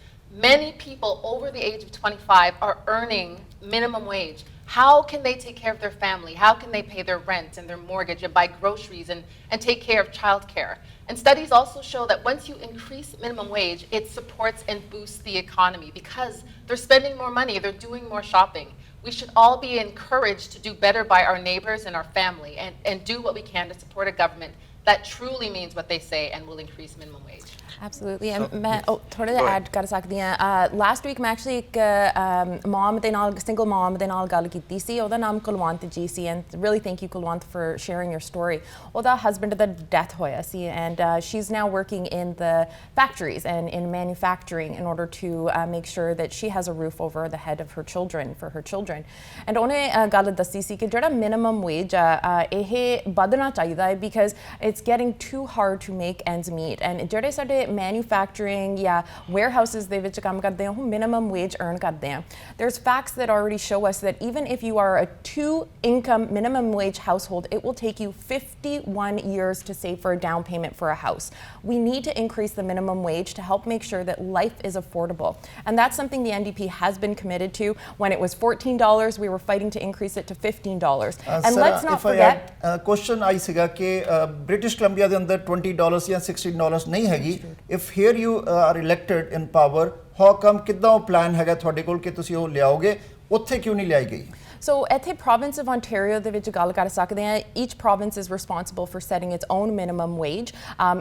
Speaker 4: Many people over the age of 25 are earning minimum wage. How can they take care of their family? How can they pay their rent and their mortgage and buy groceries and take care of childcare? And studies also show that once you increase minimum wage, it supports and boosts the economy because they're spending more money, they're doing more shopping. We should all be encouraged to do better by our neighbors and our family and do what we can to support a government that truly means what they say and will increase minimum wage.
Speaker 5: Absolutely. And मैं थोड़ा जिहा add कर सकती ਹਾਂ। Last week ਮੈਂ actually ਇੱਕ ਮਮ ਦੇ ਨਾਲ, ਸਿੰਗਲ ਮਮ ਦੇ ਨਾਲ ਗੱਲ ਕੀਤੀ ਸੀ। ਉਹਦਾ ਨਾਮ ਕੁਲਵੰਤ ਜੀ ਸੀ, and really thank you Kulwant for sharing your story. ਉਹਦਾ ਹਸਬੈਂਡ ਦਾ ਡੈਥ ਹੋਇਆ ਸੀ, and she is now working in the factories and in manufacturing in order to make sure that she has a roof over the head of her children, for her children. And ਉਹਨੇ ਗੱਲ ਦੱਸੀ ਸੀ ਕਿ ਜਿਹੜਾ minimum wage ਆ ਇਹ ਵਧਣਾ ਚਾਹੀਦਾ ਹੈ because it's getting too hard to make ends meet. And ਜਿਹੜੇ ਸਾਡੇ manufacturing ਜਾਂ warehouses ਦੇ ਵਿੱਚ ਕੰਮ ਕਰਦੇ ਆ ਉਹ minimum wage earn ਕਰਦੇ ਆ। There's facts that already show us that even if you are a 2-income minimum wage household, it will take you 51 years to save for a down payment for a house. We need to increase the minimum wage to help make sure that life is affordable. And that's something the NDP has been committed to. When it was $14, we were fighting to increase it to $15. And let's not forget,
Speaker 1: question ਆਈ ਸੀਗਾ ਕਿ British Columbia ਦੇ ਅੰਦਰ $20 ਜਾਂ $16 ਨਹੀਂ ਹੈਗੀ। If here you are elected in power, how come ਕਿੱਦਾਂ ਉਹ plan ਹੈਗਾ ਤੁਹਾਡੇ ਕੋਲ ਕਿ ਤੁਸੀਂ ਉਹ ਲਿਆਓਗੇ? ਉੱਥੇ ਕਿਉਂ ਨਹੀਂ ਲਿਆਈ ਗਈ?
Speaker 5: So ਇੱਥੇ province of Ontario ਦੇ ਵਿੱਚ ਗੱਲ ਕਰ ਸਕਦੇ ਹਾਂ. Each province is responsible for setting its own minimum wage.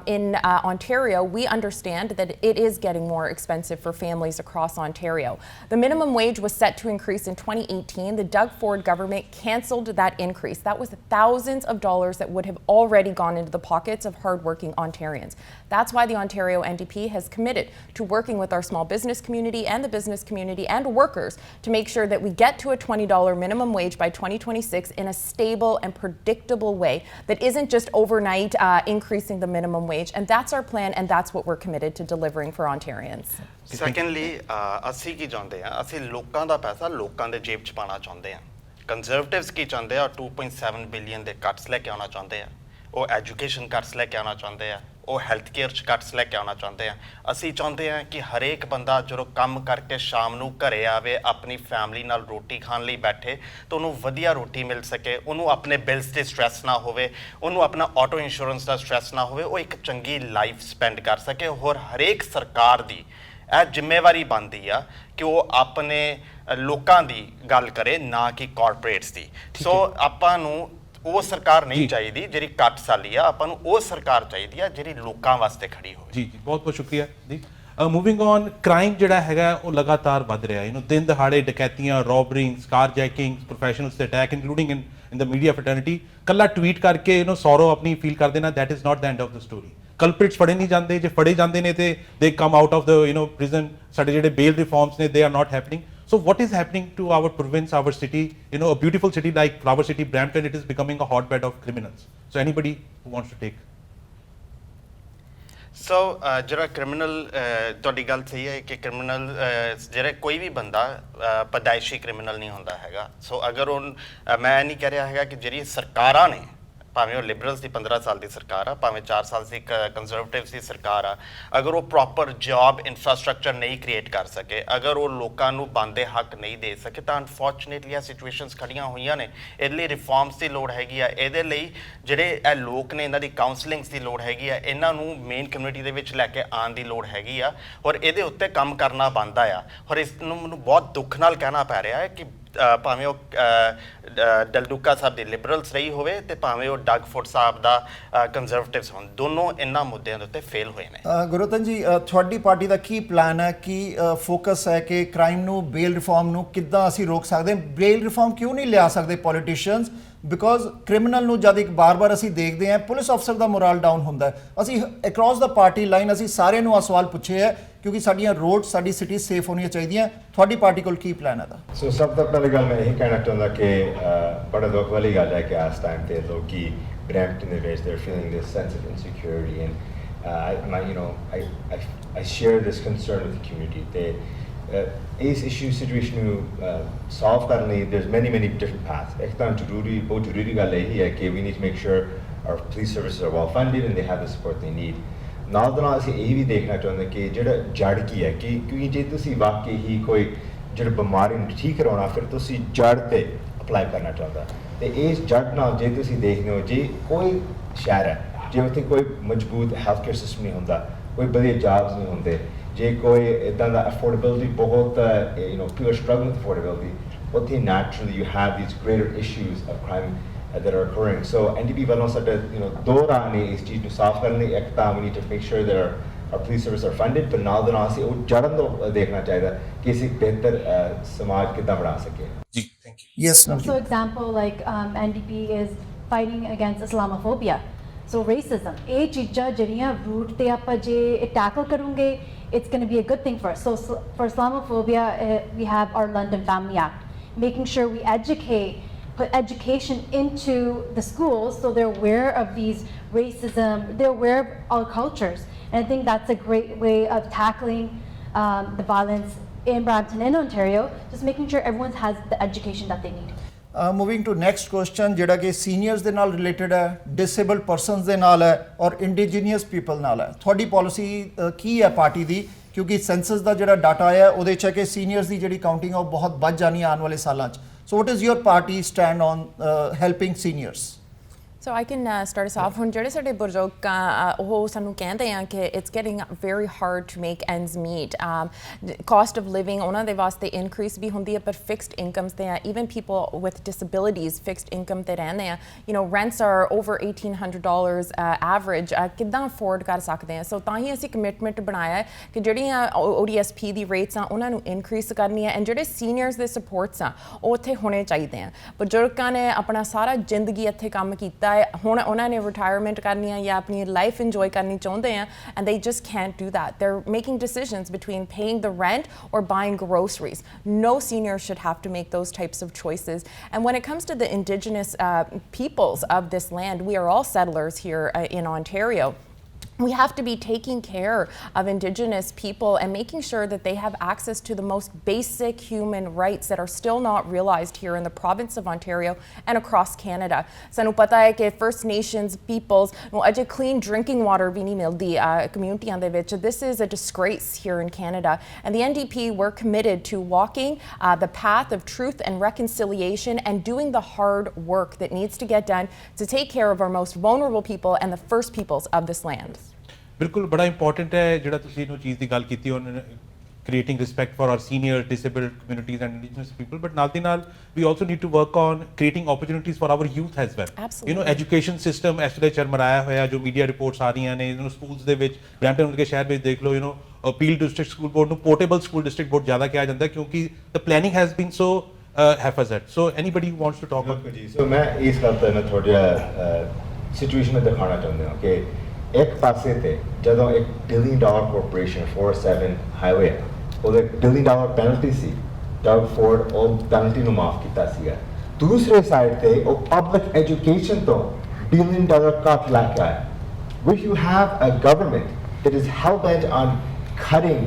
Speaker 5: In Ontario, we understand that it is getting more expensive for families across Ontario. The minimum wage was set to increase in 2018. The Doug Ford government cancelled that increase. That was thousands of dollars that would have already gone into the pockets of hardworking Ontarians. That's why the Ontario NDP has committed to working with our small business community and the business community and workers to make sure that we get to a $20 minimum wage by 2026 in a stable and predictable way that isn't just overnight increasing the minimum wage. And that's our plan, and that's what we're committed to delivering for Ontarians.
Speaker 6: Secondly ਅਸੀਂ ਕੀ ਚਾਹੁੰਦੇ ਆ ਅਸੀਂ ਲੋਕਾਂ ਦਾ ਪੈਸਾ ਲੋਕਾਂ ਦੇ ਜੇਬ 'ਚ ਪਾਉਣਾ ਚਾਹੁੰਦੇ ਆ ਕੰਜ਼ਰਵੇਟਿਵਸ ਕੀ ਚਾਹੁੰਦੇ ਆ 2.7 ਬਿਲੀਅਨ ਦੇ ਕੱਟਸ ਲੈ ਕੇ ਆਉਣਾ ਚਾਹੁੰਦੇ ਆ ਉਹ ਐਜੂਕੇਸ਼ਨ ਕੱਟਸ ਲੈ ਕੇ ਆਉਣਾ ਚਾਹੁੰਦੇ ਆ ਉਹ ਹੈਲਥ ਕੇਅਰ 'ਚ ਕੱਟਸ ਲੈ ਕੇ ਆਉਣਾ ਚਾਹੁੰਦੇ ਆ ਅਸੀਂ ਚਾਹੁੰਦੇ ਆ ਕਿ ਹਰੇਕ ਬੰਦਾ ਜਦੋਂ ਕੰਮ ਕਰਕੇ ਸ਼ਾਮ ਨੂੰ ਘਰੇ ਆਵੇ ਆਪਣੀ ਫੈਮਿਲੀ ਨਾਲ ਰੋਟੀ ਖਾਣ ਲਈ ਬੈਠੇ ਤਾਂ ਉਹਨੂੰ ਵਧੀਆ ਰੋਟੀ ਮਿਲ ਸਕੇ ਉਹਨੂੰ ਆਪਣੇ ਬਿਲਸ 'ਤੇ ਸਟ੍ਰੈਸ ਨਾ ਹੋਵੇ ਉਹਨੂੰ ਆਪਣਾ ਆਟੋ ਇੰਸ਼ੋਰੈਂਸ ਦਾ ਸਟ੍ਰੈਸ ਨਾ ਹੋਵੇ ਉਹ ਇੱਕ ਚੰਗੀ ਲਾਈਫ ਸਪੈਂਡ ਕਰ ਸਕੇ ਹੋਰ ਹਰੇਕ ਸਰਕਾਰ ਦੀ ਇਹ ਜ਼ਿੰਮੇਵਾਰੀ ਬਣਦੀ ਆ ਕਿ ਉਹ ਆਪਣੇ ਲੋਕਾਂ ਦੀ ਗੱਲ ਕਰੇ ਨਾ ਕਿ ਕਾਰਪੋਰੇਟਸ ਦੀ ਸੋ ਆਪਾਂ ਨੂੰ ਉਹ ਸਰਕਾਰ ਨਹੀਂ ਚਾਹੀਦੀ ਜਿਹੜੀ ਕੱਟ ਸਾਲੀ ਆ ਆਪਾਂ ਨੂੰ ਉਹ ਸਰਕਾਰ ਚਾਹੀਦੀ ਆ ਜਿਹੜੀ ਲੋਕਾਂ ਵਾਸਤੇ ਖੜੀ ਹੋਵੇ ਜੀ
Speaker 2: ਬਹੁਤ ਬਹੁਤ ਸ਼ੁਕਰੀਆ ਜੀ ਮੂਵਿੰਗ ਔਨ ਕ੍ਰਾਈਮ ਜਿਹੜਾ ਹੈਗਾ ਉਹ ਲਗਾਤਾਰ ਵੱਧ ਰਿਹਾ ਦਿਨ ਦਹਾੜੇ ਡਕੈਤੀਆਂ ਰੋਬਰਿੰਗਸ ਕਾਰਜੈਕਿੰਗਸ ਪ੍ਰੋਫੈਸ਼ਨਲਸ ਤੇ attack including in the media fraternity ਕੱਲਾ ਟਵੀਟ ਕਰਕੇ ਸੌਰੋ ਆਪਣੀ ਫੀਲ ਕਰ ਦੇਣਾ that is not the end of the story culprits ਫੜੇ ਨਹੀਂ ਜਾਂਦੇ ਜੇ ਫੜੇ ਜਾਂਦੇ ਨੇ ਤੇ they come out of the prison ਸਾਡੇ ਜਿਹੜੇ ਬੇਲ ਰਿਫਾਰਮਸ ਨੇ they are not happening So what is happening to our province, our city, a beautiful city like Flower City, Brampton, it is becoming a hotbed of criminals. So anybody who wants to take.
Speaker 6: So ਜਿਹੜਾ criminal ਤੁਹਾਡੀ ਗੱਲ ਸਹੀ ਹੈ ਕਿ criminal ਜਿਹੜਾ ਕੋਈ ਵੀ ਬੰਦਾ ਪਦਾਇਸ਼ੀ criminal ਨਹੀਂ ਹੁੰਦਾ ਹੈਗਾ ਸੋ ਅਗਰ ਉਹ ਮੈਂ ਨਹੀਂ ਕਹਿ ਰਿਹਾ ਹੈਗਾ ਕਿ ਜਿਹੜੀ ਸਰਕਾਰਾਂ ਨੇ ਭਾਵੇਂ ਉਹ ਲਿਬਰਲਸ ਦੀ 15 ਸਾਲ ਦੀ ਸਰਕਾਰ ਆ ਭਾਵੇਂ 4 ਸਾਲ ਦੀ ਕੰਜ਼ਰਵੇਟਿਵਸ ਦੀ ਸਰਕਾਰ ਆ ਅਗਰ ਉਹ ਪ੍ਰੋਪਰ ਜੌਬ ਇਨਫਰਾਸਟ੍ਰਕਚਰ ਨਹੀਂ ਕ੍ਰੀਏਟ ਕਰ ਸਕੇ ਅਗਰ ਉਹ ਲੋਕਾਂ ਨੂੰ ਬਣਦੇ ਹੱਕ ਨਹੀਂ ਦੇ ਸਕੇ ਤਾਂ ਅਨਫੋਰਚੂਨੇਟਲੀ ਆ ਸਿਚੁਏਸ਼ਨਸ ਖੜੀਆਂ ਹੋਈਆਂ ਨੇ ਇਹਦੇ ਲਈ ਰਿਫਾਰਮਸ ਦੀ ਲੋੜ ਹੈਗੀ ਆ ਇਹਦੇ ਲਈ ਜਿਹੜੇ ਇਹ ਲੋਕ ਨੇ ਇਹਨਾਂ ਦੀ ਕਾਉਂਸਲਿੰਗਸ ਦੀ ਲੋੜ ਹੈਗੀ ਆ ਇਹਨਾਂ ਨੂੰ ਮੇਨ ਕਮਿਊਨਿਟੀ ਦੇ ਵਿੱਚ ਲੈ ਕੇ ਆਉਣ ਦੀ ਲੋੜ ਹੈਗੀ ਆ ਔਰ ਇਹਦੇ ਉੱਤੇ ਕੰਮ ਕਰਨਾ ਬਣਦਾ ਆ ਔਰ ਇਸ ਨੂੰ ਮੈਨੂੰ ਬਹੁਤ ਦੁੱਖ ਨਾਲ ਕਹਿਣਾ ਪੈ ਰਿਹਾ ਹੈ ਕਿ ਭਾਵੇਂ ਉਹ ਡਲਡੂਕਾ ਸਾਹਿਬ ਦੀ ਲਿਬਰਲਸ ਰਹੀ ਹੋਵੇ ਤੇ ਭਾਵੇਂ ਉਹ ਡਗ ਫੋਰਡ ਸਾਹਿਬ ਦਾ ਕੰਜ਼ਰਵੇਟਿਵਸ ਹੋਣ ਦੋਨੋਂ ਇਹਨਾਂ ਮੁੱਦਿਆਂ ਦੇ ਉੱਤੇ ਫੇਲ ਹੋਏ ਨੇ
Speaker 1: ਗੁਰੂਤਨ ਜੀ ਤੁਹਾਡੀ ਪਾਰਟੀ ਦਾ ਕੀ ਪਲਾਨ ਹੈ ਕੀ ਫੋਕਸ ਹੈ ਕਿ ਕ੍ਰਾਈਮ ਨੂੰ ਬੇਲ ਰਿਫਾਰਮ ਨੂੰ ਕਿੱਦਾਂ ਅਸੀਂ ਰੋਕ ਸਕਦੇ ਹਾਂ ਬੇਲ ਰਿਫਾਰਮ ਕਿਉਂ ਨਹੀਂ ਲਿਆ ਸਕਦੇ ਪੋਲੀਟੀਸ਼ੀਅਨਸ ਬਿਕੋਜ਼ ਕ੍ਰਿਮੀਨਲ ਨੂੰ ਜਦ ਇੱਕ ਬਾਰ-ਬਾਰ ਅਸੀਂ ਦੇਖਦੇ ਹਾਂ ਪੁਲਿਸ ਅਫਸਰ ਦਾ ਮੋਰਲ ਡਾਊਨ ਹੁੰਦਾ ਅਸੀਂ ਅਕ੍ਰੋਸ ਦਾ ਪਾਰਟੀ ਲਾਈਨ ਅਸੀਂ ਸਾਰਿਆਂ ਨੂੰ ਆ ਸਵਾਲ ਪੁੱਛੇ ਹੈ ਕਿਉਂਕਿ ਸਾਡੀਆਂ ਰੋਡ ਸਾਡੀ ਸਿਟੀ ਸੇਫ ਹੋਣੀਆਂ ਚਾਹੀਦੀਆਂ ਤੁਹਾਡੀ ਪਾਰਟੀ ਕੋਲ ਕੀ ਪਲਾਨ ਹੈ ਦਾ
Speaker 3: ਸੋ ਸਭ ਤੋਂ ਪਹਿਲੀ ਗੱਲ ਮੈਂ ਇਹ ਕਹਿਣਾ ਚਾਹੁੰਦਾ ਕਿ ਬੜਾ ਦੁੱਖ ਵਾਲੀ ਗੱਲ ਹੈ ਕਿ ਇਸ ਟਾਈਮ ਤੇ ਲੋਕੀ ਬ੍ਰੈਂਪਟਨ ਦੇ ਵਿੱਚ they're feeling this sense of insecurity and I share this concern with the community ਤੇ ਇਸ ਇਸ਼ੂ ਸਿਚੁਏਸ਼ਨ ਨੂੰ ਸੋਲਵ ਕਰਨ ਲਈ there's many different paths ਇੱਕ ਤਾਂ ਬਹੁਤ ਜ਼ਰੂਰੀ ਗੱਲ ਇਹ ਹੈ ਕਿ we need to make sure our police services are well funded and they have the support they need ਨਾਲ ਦੇ ਨਾਲ ਅਸੀਂ ਇਹ ਵੀ ਦੇਖਣਾ ਚਾਹੁੰਦੇ ਕਿ ਜਿਹੜਾ ਜੜ ਕੀ ਹੈ ਕਿ ਕਿਉਂਕਿ ਜੇ ਤੁਸੀਂ ਵਾਕਈ ਹੀ ਕੋਈ ਜਿਹੜੀ ਬਿਮਾਰੀ ਨੂੰ ਠੀਕ ਕਰਾਉਣਾ ਫਿਰ ਤੁਸੀਂ ਜੜ 'ਤੇ ਅਪਲਾਈ ਕਰਨਾ ਚਾਹੁੰਦਾ ਅਤੇ ਇਸ ਜੜ ਨਾਲ ਜੇ ਤੁਸੀਂ ਦੇਖਦੇ ਹੋ ਜੇ ਕੋਈ ਸ਼ਹਿਰ ਹੈ ਜੇ ਉੱਥੇ ਕੋਈ ਮਜ਼ਬੂਤ ਹੈਲਥ ਕੇਅਰ ਸਿਸਟਮ ਨਹੀਂ ਹੁੰਦਾ ਕੋਈ ਵਧੀਆ ਜੌਬਸ ਨਹੀਂ ਹੁੰਦੇ ਜੇ ਕੋਈ ਇੱਦਾਂ ਦਾ ਅਫੋਰਡੇਬਿਲਿਟੀ ਬਹੁਤ ਪੀਪਲ ਸਟਰਗਲ ਵਿਦ ਅਫੋਰਡੇਬਿਲਿਟੀ ਉੱਥੇ naturally you have these greater issues of crime that are occurring. So NDP ਵੱਲੋਂ ਸਾਡੇ ਦੋ ਰਾਹ ਨੇ ਇਸ ਚੀਜ਼ ਨੂੰ ਸਾਫ਼ ਕਰਨ ਲਈ ਇੱਕ ਤਾਂ we need to make sure that our police services are funded but ਨਾਲ ਦੇ ਨਾਲ ਅਸੀਂ ਉਹ ਜੜਨ ਤੋਂ ਦੇਖਣਾ ਚਾਹੀਦਾ ਕਿ ਅਸੀਂ ਬਿਹਤਰ ਸਮਾਜ ਕਿੱਦਾਂ ਬਣਾ ਸਕੀਏ
Speaker 2: ਜੀ thank you
Speaker 1: yes
Speaker 7: So example like NDP is fighting against Islamophobia. So racism ਇਹ ਚੀਜ਼ਾਂ ਜਿਹੜੀਆਂ root ਤੇ ਆਪਾਂ ਜੇ tackle ਕਰੂੰਗੇ it's going to be a good thing for us. So for Islamophobia we have our London Family Act making sure we put education into the schools so they're aware of these racism, they're aware of all cultures. And I think that's a great way of tackling the violence in Brampton and Ontario, just making sure everyone has the education that they need.
Speaker 1: Moving to next question ਜਿਹੜਾ ਕਿ seniors ਦੇ ਨਾਲ related ਹੈ disabled persons ਦੇ ਨਾਲ ਹੈ ਔਰ indigenous people ਨਾਲ ਹੈ ਤੁਹਾਡੀ ਪਾਲਿਸੀ ਕੀ ਹੈ ਪਾਰਟੀ ਦੀ ਕਿਉਂਕਿ ਸੈਂਸਸ ਦਾ ਜਿਹੜਾ ਡਾਟਾ ਆਇਆ ਉਹਦੇ 'ਚ ਹੈ ਕਿ ਸੀਨੀਅਰਸ ਦੀ ਜਿਹੜੀ ਕਾਊਂਟਿੰਗ ਉਹ ਬਹੁਤ ਵੱਧ ਜਾਣੀ ਆਉਣ ਵਾਲੇ ਸਾਲਾਂ 'ਚ So what is your party stand on helping seniors?
Speaker 5: So I can start us off. ਹੁਣ ਜਿਹੜੇ ਸਾਡੇ ਬਜ਼ੁਰਗ ਉਹ ਸਾਨੂੰ ਕਹਿੰਦੇ ਆ ਕਿ it's getting very hard to make ends meet. Cost of living ਉਹਨਾਂ ਦੇ ਵਾਸਤੇ increase ਵੀ ਹੁੰਦੀ ਹੈ, ਪਰ fixed incomes ਤੇ ਆ, even people with disabilities fixed income ਤੇ ਰਹਿੰਦੇ ਆ, you know, rents are over $1,800 average. ਕਿੱਦਾਂ afford ਕਰ ਸਕਦੇ ਆ? So ਤਾਂ ਹੀ ਅਸੀਂ commitment ਬਣਾਇਆ ਹੈ ਕਿ ਜਿਹੜੀਆਂ ODSP ਦੀ rates ਆ ਉਹਨਾਂ ਨੂੰ increase ਕਰਨੀ ਹੈ, and ਜਿਹੜੇ seniors ਦੇ supports ਆ ਉਹ ਉੱਥੇ ਹੋਣੇ ਚਾਹੀਦੇ ਆ। ਬਜ਼ੁਰਗਾਂ ਨੇ ਆਪਣਾ ਸਾਰਾ ਜ਼ਿੰਦਗੀ ਇੱਥੇ ਕੰਮ ਕੀਤਾ ਹੈ, ਹੁਣ ਉਹਨਾਂ ਨੇ ਰਿਟਾਇਰਮੈਂਟ ਕਰਨੀ ਹੈ ਜਾਂ ਆਪਣੀ ਲਾਈਫ ਇੰਜੋਏ ਕਰਨੀ ਚਾਹੁੰਦੇ ਆ, and they just can't do that. They're making decisions between paying the rent or buying groceries. No senior should have to make those types of choices. And when it comes to the indigenous peoples of this land, we are all settlers here in Ontario. We have to be taking care of Indigenous people and making sure that they have access to the most basic human rights that are still not realized here in the province of Ontario and across Canada. Sanu pata hai ke First Nations peoples nu aje clean drinking water vi nahi mildi communityan de vich. This is a disgrace here in Canada, and the NDP, we're committed to walking the path of truth and reconciliation and doing the hard work that needs to get done to take care of our most vulnerable people and the first peoples of this land.
Speaker 2: ਬਿਲਕੁਲ ਬੜਾ important ਹੈ ਜਿਹੜਾ ਤੁਸੀਂ ਇਹ ਚੀਜ਼ ਦੀ ਗੱਲ ਕੀਤੀ on creating respect for our senior disabled communities and indigenous people, but ਨਾਲ ਦੀ ਨਾਲ we also need to work on creating opportunities for our youth as well.
Speaker 5: Absolutely.
Speaker 2: You know, education system ਇਸ ਵੇਲੇ ਚਰਮਰਾਇਆ ਹੋਇਆ, ਜੋ ਮੀਡੀਆ ਰਿਪੋਰਟਸ ਆ ਰਹੀਆਂ ਨੇ, schools ਦੇ ਵਿੱਚ ਬਰੈਂਪਟਨ ਵਰਗੇ ਸ਼ਹਿਰ ਵਿੱਚ ਦੇਖ ਲਓ, ਪੀਲ ਡਿਸਟ੍ਰਿਕਟ ਸਕੂਲ ਬੋਰਡ ਨੂੰ ਪੋਰਟੇਬਲ ਸਕੂਲ ਡਿਸਟ੍ਰਿਕਟ ਬੋਰਡ ਜ਼ਿਆਦਾ ਕਿਹਾ ਜਾਂਦਾ ਕਿਉਂਕਿ the planning has been so haphazard. So anybody who wants to talk about
Speaker 3: ਜੀ, ਸੋ ਮੈਂ ਇਸ ਗੱਲ ਤੇ ਮੈਂ ਥੋੜਾ ਸਿਚੁਏਸ਼ਨ ਨੂੰ ਦਿਖਾਉਣਾ ਚਾਹੁੰਦਾ ਹਾਂ ਕਿ ਇੱਕ ਪਾਸੇ ਤੇ ਜਦੋਂ ਇੱਕ $1 billion corporation 407 ਹਾਈਵੇ ਉਹਦੇ $1 billion ਪੈਨਲਟੀ ਸੀ, ਡਗ ਫੋਰਡ ਉਹ ਪੈਨਲਟੀ ਨੂੰ ਮਾਫ ਕੀਤਾ ਸੀਗਾ। ਦੂਸਰੇ ਸਾਈਡ ਤੇ ਉਹ ਪਬਲਿਕ ਐਜੂਕੇਸ਼ਨ ਤੋਂ $1 billion ਕੱਟ ਲੈ ਕੇ ਆਇਆ। If you have a government that is hell-bent on cutting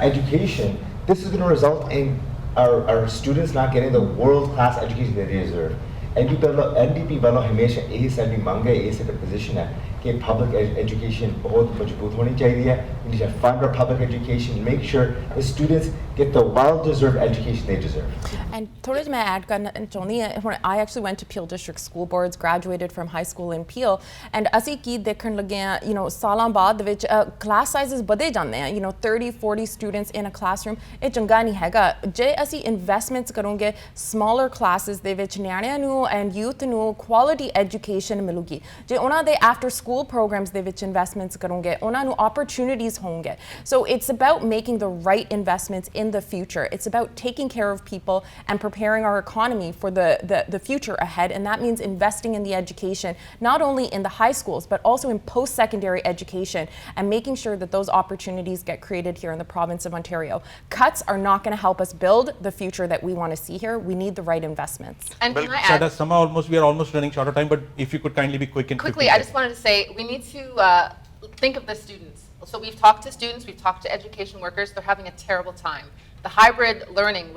Speaker 3: education, this is going to result in our students not getting the world-class education that they deserve. NDP ਵੱਲੋਂ ਹਮੇਸ਼ਾ ਇਹ ਸਾਡੀ ਮੰਗ ਹੈ, ਇਹ ਸਾਡਾ ਪੋਜੀਸ਼ਨ ਹੈ ਕਿ ਪਬਲਿਕ ਐਜੂਕੇਸ਼ਨ ਬਹੁਤ ਮਜ਼ਬੂਤ ਹੋਣੀ ਚਾਹੀਦੀ ਹੈ। We need to fund our public education, make sure the students get the well-deserved education they deserve.
Speaker 5: And ਥੋੜ੍ਹਾ ਜਿਹਾ ਮੈਂ ਐਡ ਕਰਨਾ ਚਾਹੁੰਦੀ ਹਾਂ, ਹੁਣ I actually went to Peel District School Boards, graduated from high school in Peel, and ਅਸੀਂ ਕੀ ਦੇਖਣ ਲੱਗੇ ਹਾਂ, you know, ਸਾਲਾਂ ਬਾਅਦ ਦੇ ਵਿੱਚ class sizes ਵਧੇ ਜਾਂਦੇ ਆ, you know, 30-40 students in a classroom, ਇਹ ਚੰਗਾ ਨਹੀਂ ਹੈਗਾ। ਜੇ ਅਸੀਂ investments ਕਰੋਗੇ smaller classes ਦੇ ਵਿੱਚ ਨਿਆਣਿਆਂ ਨੂੰ and youth ਨੂੰ quality education ਮਿਲੂਗੀ, ਜੇ ਉਹਨਾਂ ਦੇ after school programs ਦੇ ਵਿੱਚ investments ਕਰੋਗੇ, ਉਹਨਾਂ ਨੂੰ opportunities ਹੋਣਗੇ। So it's about making the right investments in the future. It's about taking care of people and preparing our economy for the future ahead, and that means investing in the education, not only in the high schools, but also in post-secondary education, and making sure that those opportunities get created here in the province of Ontario. Cuts are not going to help us build the future that we want to see here. We need the right investments.
Speaker 4: And can I add?
Speaker 2: We are almost running short of time, but if you could kindly be quick and
Speaker 4: quickly, I just wanted to say we need to think of the students. So we've talked to students, we've talked to education workers. They're having a terrible time. The hybrid learning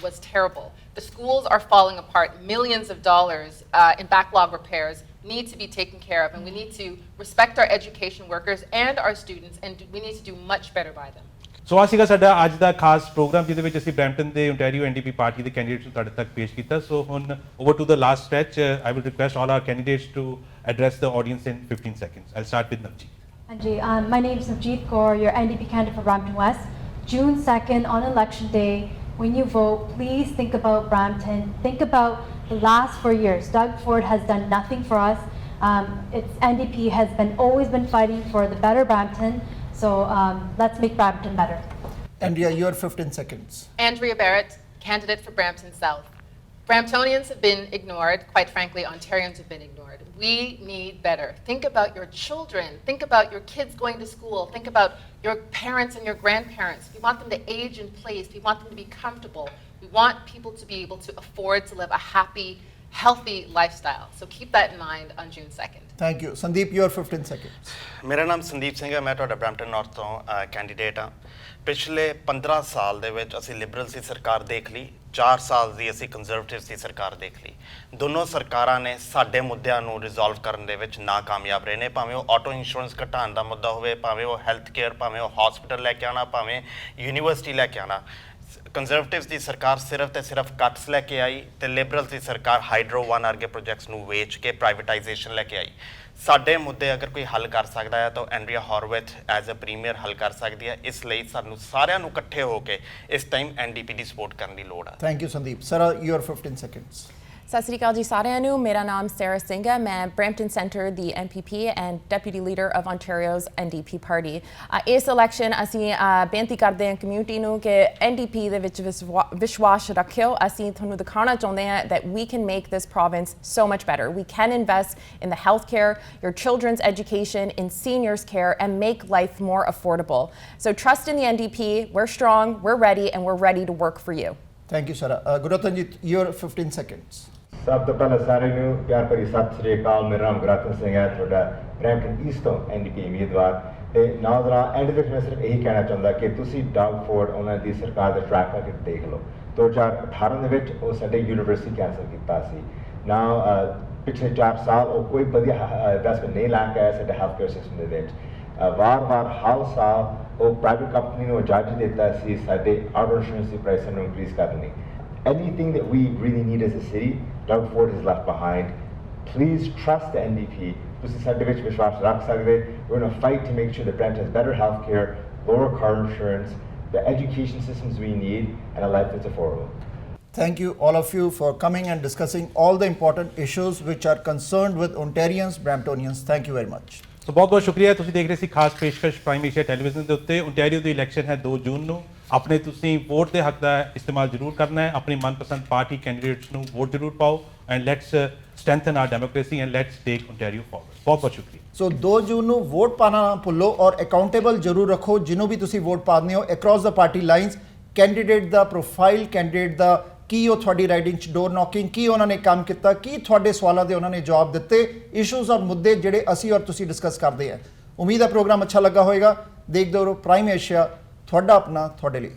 Speaker 4: was terrible. The schools are falling apart. Millions of dollars in backlog repairs need to be taken care of, and we need to respect our education workers and our students, and we need to do much better by them.
Speaker 2: ਸੋ ਆ ਸੀਗਾ ਸਾਡਾ ਅੱਜ ਦਾ ਖਾਸ programme ਜਿਹਦੇ ਵਿੱਚ ਅਸੀਂ Brampton ਦੇ Ontario NDP party ਦੇ ਕੈਂਡੀਡੇਟਸ ਨੂੰ ਤੁਹਾਡੇ ਤੱਕ ਪੇਸ਼ ਕੀਤਾ। ਸੋ ਹੁਣ over to the last stretch, I will request all our candidates to address the audience in 15 seconds. I'll start with Navjeet.
Speaker 7: Anji, my name is Navjeet Kaur, your NDP candidate for Brampton West. June 2nd on election day, when you vote, please think about Brampton. Think about the last 4 years. Doug Ford has done nothing for us. NDP has always been fighting for the better Brampton. So let's make Brampton better.
Speaker 1: Andrea, your 15 seconds.
Speaker 4: Andrea Barrett, candidate for Brampton South. Bramptonians have been ignored. Quite frankly, Ontarians have been ignored. We need better. Think about your children. Think about your kids going to school. Think about your parents and your grandparents. We want them to age in place. We want them to be comfortable. We want people to be able to afford to live a happy, healthy lifestyle. So keep that in mind on June 2nd.
Speaker 1: Thank you. Sandeep, your 15 seconds.
Speaker 6: ਮੇਰਾ ਨਾਮ ਸੰਦੀਪ ਸਿੰਘ ਹੈ, ਮੈਂ ਤੁਹਾਡਾ Brampton north ਤੋਂ candidate ਹਾਂ। ਪਿਛਲੇ 15 ਸਾਲ ਦੇ ਵਿੱਚ ਅਸੀਂ ਲਿਬਰਲਸ ਦੀ ਸਰਕਾਰ ਦੇਖ ਲਈ, 4 ਸਾਲ ਦੀ ਅਸੀਂ ਕੰਜ਼ਰਵੇਟਿਵਸ ਦੀ ਸਰਕਾਰ ਦੇਖ ਲਈ। ਦੋਨੋਂ ਸਰਕਾਰਾਂ ਨੇ ਸਾਡੇ ਮੁੱਦਿਆਂ ਨੂੰ ਰਿਜ਼ੋਲਵ ਕਰਨ ਦੇ ਵਿੱਚ ਨਾਕਾਮਯਾਬ ਰਹੇ ਨੇ, ਭਾਵੇਂ ਉਹ ਆਟੋ ਇੰਸ਼ੋਰੈਂਸ ਘਟਾਉਣ ਦਾ ਮੁੱਦਾ ਹੋਵੇ, ਭਾਵੇਂ ਉਹ ਹੈਲਥ ਕੇਅਰ, ਭਾਵੇਂ ਉਹ ਹਸਪੀਟਲ ਲੈ ਕੇ ਆਉਣਾ, ਭਾਵੇਂ ਯੂਨੀਵਰਸਿਟੀ ਲੈ ਕੇ ਆਉਣਾ। ਕੰਜ਼ਰਵੇਟਿਵਸ ਦੀ ਸਰਕਾਰ ਸਿਰਫ ਤੇ ਸਿਰਫ ਕੱਟਸ ਲੈ ਕੇ ਆਈ ਤੇ ਲਿਬਰਲਸ ਦੀ ਸਰਕਾਰ ਹਾਈਡਰੋ 1 ਵਰਗੇ ਪ੍ਰੋਜੈਕਟਸ ਨੂੰ ਵੇਚ ਕੇ ਪ੍ਰਾਈਵੇਟਾਈਜੇਸ਼ਨ ਲੈ ਕੇ ਆਈ। ਸਾਡੇ ਮੁੱਦੇ ਅਗਰ ਕੋਈ ਹੱਲ ਕਰ ਸਕਦਾ ਹੈ ਤਾਂ ਐਂਡਰੀਆ ਹੌਰਵਿਥ ਐਜ਼ ਅ ਪ੍ਰੀਮੀਅਰ ਹੱਲ ਕਰ ਸਕਦੀ ਹੈ। ਇਸ ਲਈ ਸਾਨੂੰ ਸਾਰਿਆਂ ਨੂੰ ਇਕੱਠੇ ਹੋ ਕੇ ਇਸ ਟਾਈਮ ਐਨਡੀਪੀ ਦੀ ਸਪੋਰਟ ਕਰਨ ਦੀ ਲੋੜ ਹੈ।
Speaker 1: Thank you Sandeep. Sir your 15 seconds।
Speaker 5: Sat Sri ਅਕਾਲ ਜੀ ਸਾਰਿਆਂ ਨੂੰ। ਮੇਰਾ ਨਾਮ ਸੈਰਾ ਸਿੰਘ ਹੈ। ਮੈਂ ਬਰੈਂਪਟਨ ਸੈਂਟਰ ਦੀ MPP and deputy leader of Ontario's NDP party. ਇਸ ਇਲੈਕਸ਼ਨ ਅਸੀਂ ਬੇਨਤੀ ਕਰਦੇ ਹਾਂ ਕਮਿਊਨਿਟੀ ਨੂੰ ਕਿ NDP ਦੇ ਵਿੱਚ ਵਿਸ਼ਵਾਸ ਰੱਖਿਓ। ਅਸੀਂ ਤੁਹਾਨੂੰ ਦਿਖਾਉਣਾ ਚਾਹੁੰਦੇ ਹਾਂ that we can make this province so much better. We can invest in the healthcare, your children's education, in seniors' care, and make life more affordable. So trust in the NDP. We're strong, we're ready, and we're ready to work for you.
Speaker 1: Thank you, sir. Gurutanjit, your 15 seconds.
Speaker 3: ਸਭ ਤੋਂ ਪਹਿਲਾਂ ਸਾਰਿਆਂ ਨੂੰ ਪਿਆਰ ਭਰੀ ਸਤਿ ਸ੍ਰੀ ਅਕਾਲ। ਮੇਰਾ ਨਾਮ ਗੁਰਤਨ ਸਿੰਘ ਹੈ, ਤੁਹਾਡਾ ਬਰੈਂਪਟਨ ਈਸਟ ਤੋਂ NDP ਉਮੀਦਵਾਰ। ਤੇ ਨੌਜਵਾਨ ਐਂਡ ਵਿੱਚ ਮੈਂ ਸਿਰਫ ਇਹੀ ਕਹਿਣਾ ਚਾਹੁੰਦਾ ਕਿ ਤੁਸੀਂ ਡਾਗ ਫੋਰਡ ਉਹਨਾਂ ਦੀ ਸਰਕਾਰ ਦਾ ਟਰੈਕ ਰਿਕਾਰਡ ਦੇਖ ਲਓ। 2018 ਦੇ ਵਿੱਚ ਉਹ ਸਾਡੇ ਯੂਨੀਵਰਸਿਟੀ ਕੈਂਸਲ ਕੀਤਾ ਸੀ। ਨਾ ਪਿਛਲੇ 4 ਸਾਲ ਉਹ ਕੋਈ ਵਧੀਆ ਇਨਵੈਸਟਮੈਂਟ ਨਹੀਂ ਲੈ ਕੇ ਆਇਆ ਸਾਡੇ ਹੈਲਥ ਕੇਅਰ ਸਿਸਟਮ ਦੇ ਵਿੱਚ। ਵਾਰ-ਵਾਰ ਹਰ ਸਾਲ ਉਹ ਪ੍ਰਾਈਵੇਟ ਕੰਪਨੀ ਨੂੰ ਇਜਾਜ਼ਤ ਦਿੱਤਾ ਸੀ ਸਾਡੇ ਆਟੋ ਇੰਸ਼ੋਰੈਂਸ ਦੀ ਪ੍ਰਾਈਸ ਨੂੰ ਇਨਕਰੀਜ਼ ਕਰਨ ਦੀ। Anything that we really need as a city, Doug Ford is left behind. Please trust the NDP. ਤੁਸੀਂ ਸਾਡੇ ਵਿੱਚ ਵਿਸ਼ਵਾਸ ਰੱਖ ਸਕਦੇ। We're going to fight to make sure that Brent has better health care, lower car insurance, the education systems we need, and a life that's affordable.
Speaker 1: Thank you all of you for coming and discussing all the important issues which are concerned with Ontarians, Bramptonians. Thank you very much.
Speaker 2: ਸੋ ਬਹੁਤ ਬਹੁਤ ਸ਼ੁਕਰੀਆ। ਤੁਸੀਂ ਦੇਖ ਰਹੇ ਸੀ ਖਾਸ ਪੇਸ਼ਕਸ਼ prime Asia television ਦੇ ਉੱਤੇ। ਓਨਟਾਰੀਓ ਦੀ ਇਲੈਕਸ਼ਨ ਹੈ 2 ਜੂਨ ਨੂੰ। ਆਪਣੇ ਤੁਸੀਂ ਵੋਟ ਦੇ ਹੱਕ ਦਾ ਇਸਤੇਮਾਲ ਜ਼ਰੂਰ ਕਰਨਾ ਹੈ। ਆਪਣੀ ਮਨਪਸੰਦ ਪਾਰਟੀ ਕੈਂਡੀਡੇਟਸ ਨੂੰ ਵੋਟ ਜ਼ਰੂਰ ਪਾਓ and let's strengthen our democracy and let's take Ontario forward. ਬਹੁਤ ਬਹੁਤ ਸ਼ੁਕਰੀਆ।
Speaker 1: ਸੋ 2 ਜੂਨ ਨੂੰ ਵੋਟ ਪਾਣਾ ਨਾ ਭੁੱਲੋ ਔਰ ਅਕਾਊਂਟੇਬਲ ਜ਼ਰੂਰ ਰੱਖੋ ਜਿਹਨੂੰ ਵੀ ਤੁਸੀਂ ਵੋਟ ਪਾਉਂਦੇ ਹੋ ਅਕ੍ਰੋਸ ਦਾ ਪਾਰਟੀ ਲਾਈਨਸ। ਕੈਂਡੀਡੇਟ ਦਾ ਪ੍ਰੋਫਾਈਲ, ਕੈਂਡੀਡੇਟ ਦਾ ਕੀ ਉਹ ਤੁਹਾਡੀ ਰਾਈਡਿੰਗ 'ਚ ਡੋਰ ਨੌਕਿੰਗ, ਕੀ ਉਹਨਾਂ ਨੇ ਕੰਮ ਕੀਤਾ, ਕੀ ਤੁਹਾਡੇ ਸਵਾਲਾਂ ਦੇ ਉਹਨਾਂ ਨੇ ਜਵਾਬ ਦਿੱਤੇ, ਇਸ਼ੂਜ਼ ਔਰ ਮੁੱਦੇ ਜਿਹੜੇ ਅਸੀਂ ਔਰ ਤੁਸੀਂ ਡਿਸਕਸ ਕਰਦੇ ਹਾਂ। ਉਮੀਦ ਹੈ ਪ੍ਰੋਗਰਾਮ ਅੱਛਾ ਲੱਗਾ ਹੋਵੇਗਾ। ਦੇਖਦੇ ਰਹੋ ਪ੍ਰਾਈਮ ਏਸ਼ੀਆ, ਤੁਹਾਡਾ ਆਪਣਾ, ਤੁਹਾਡੇ ਲਈ।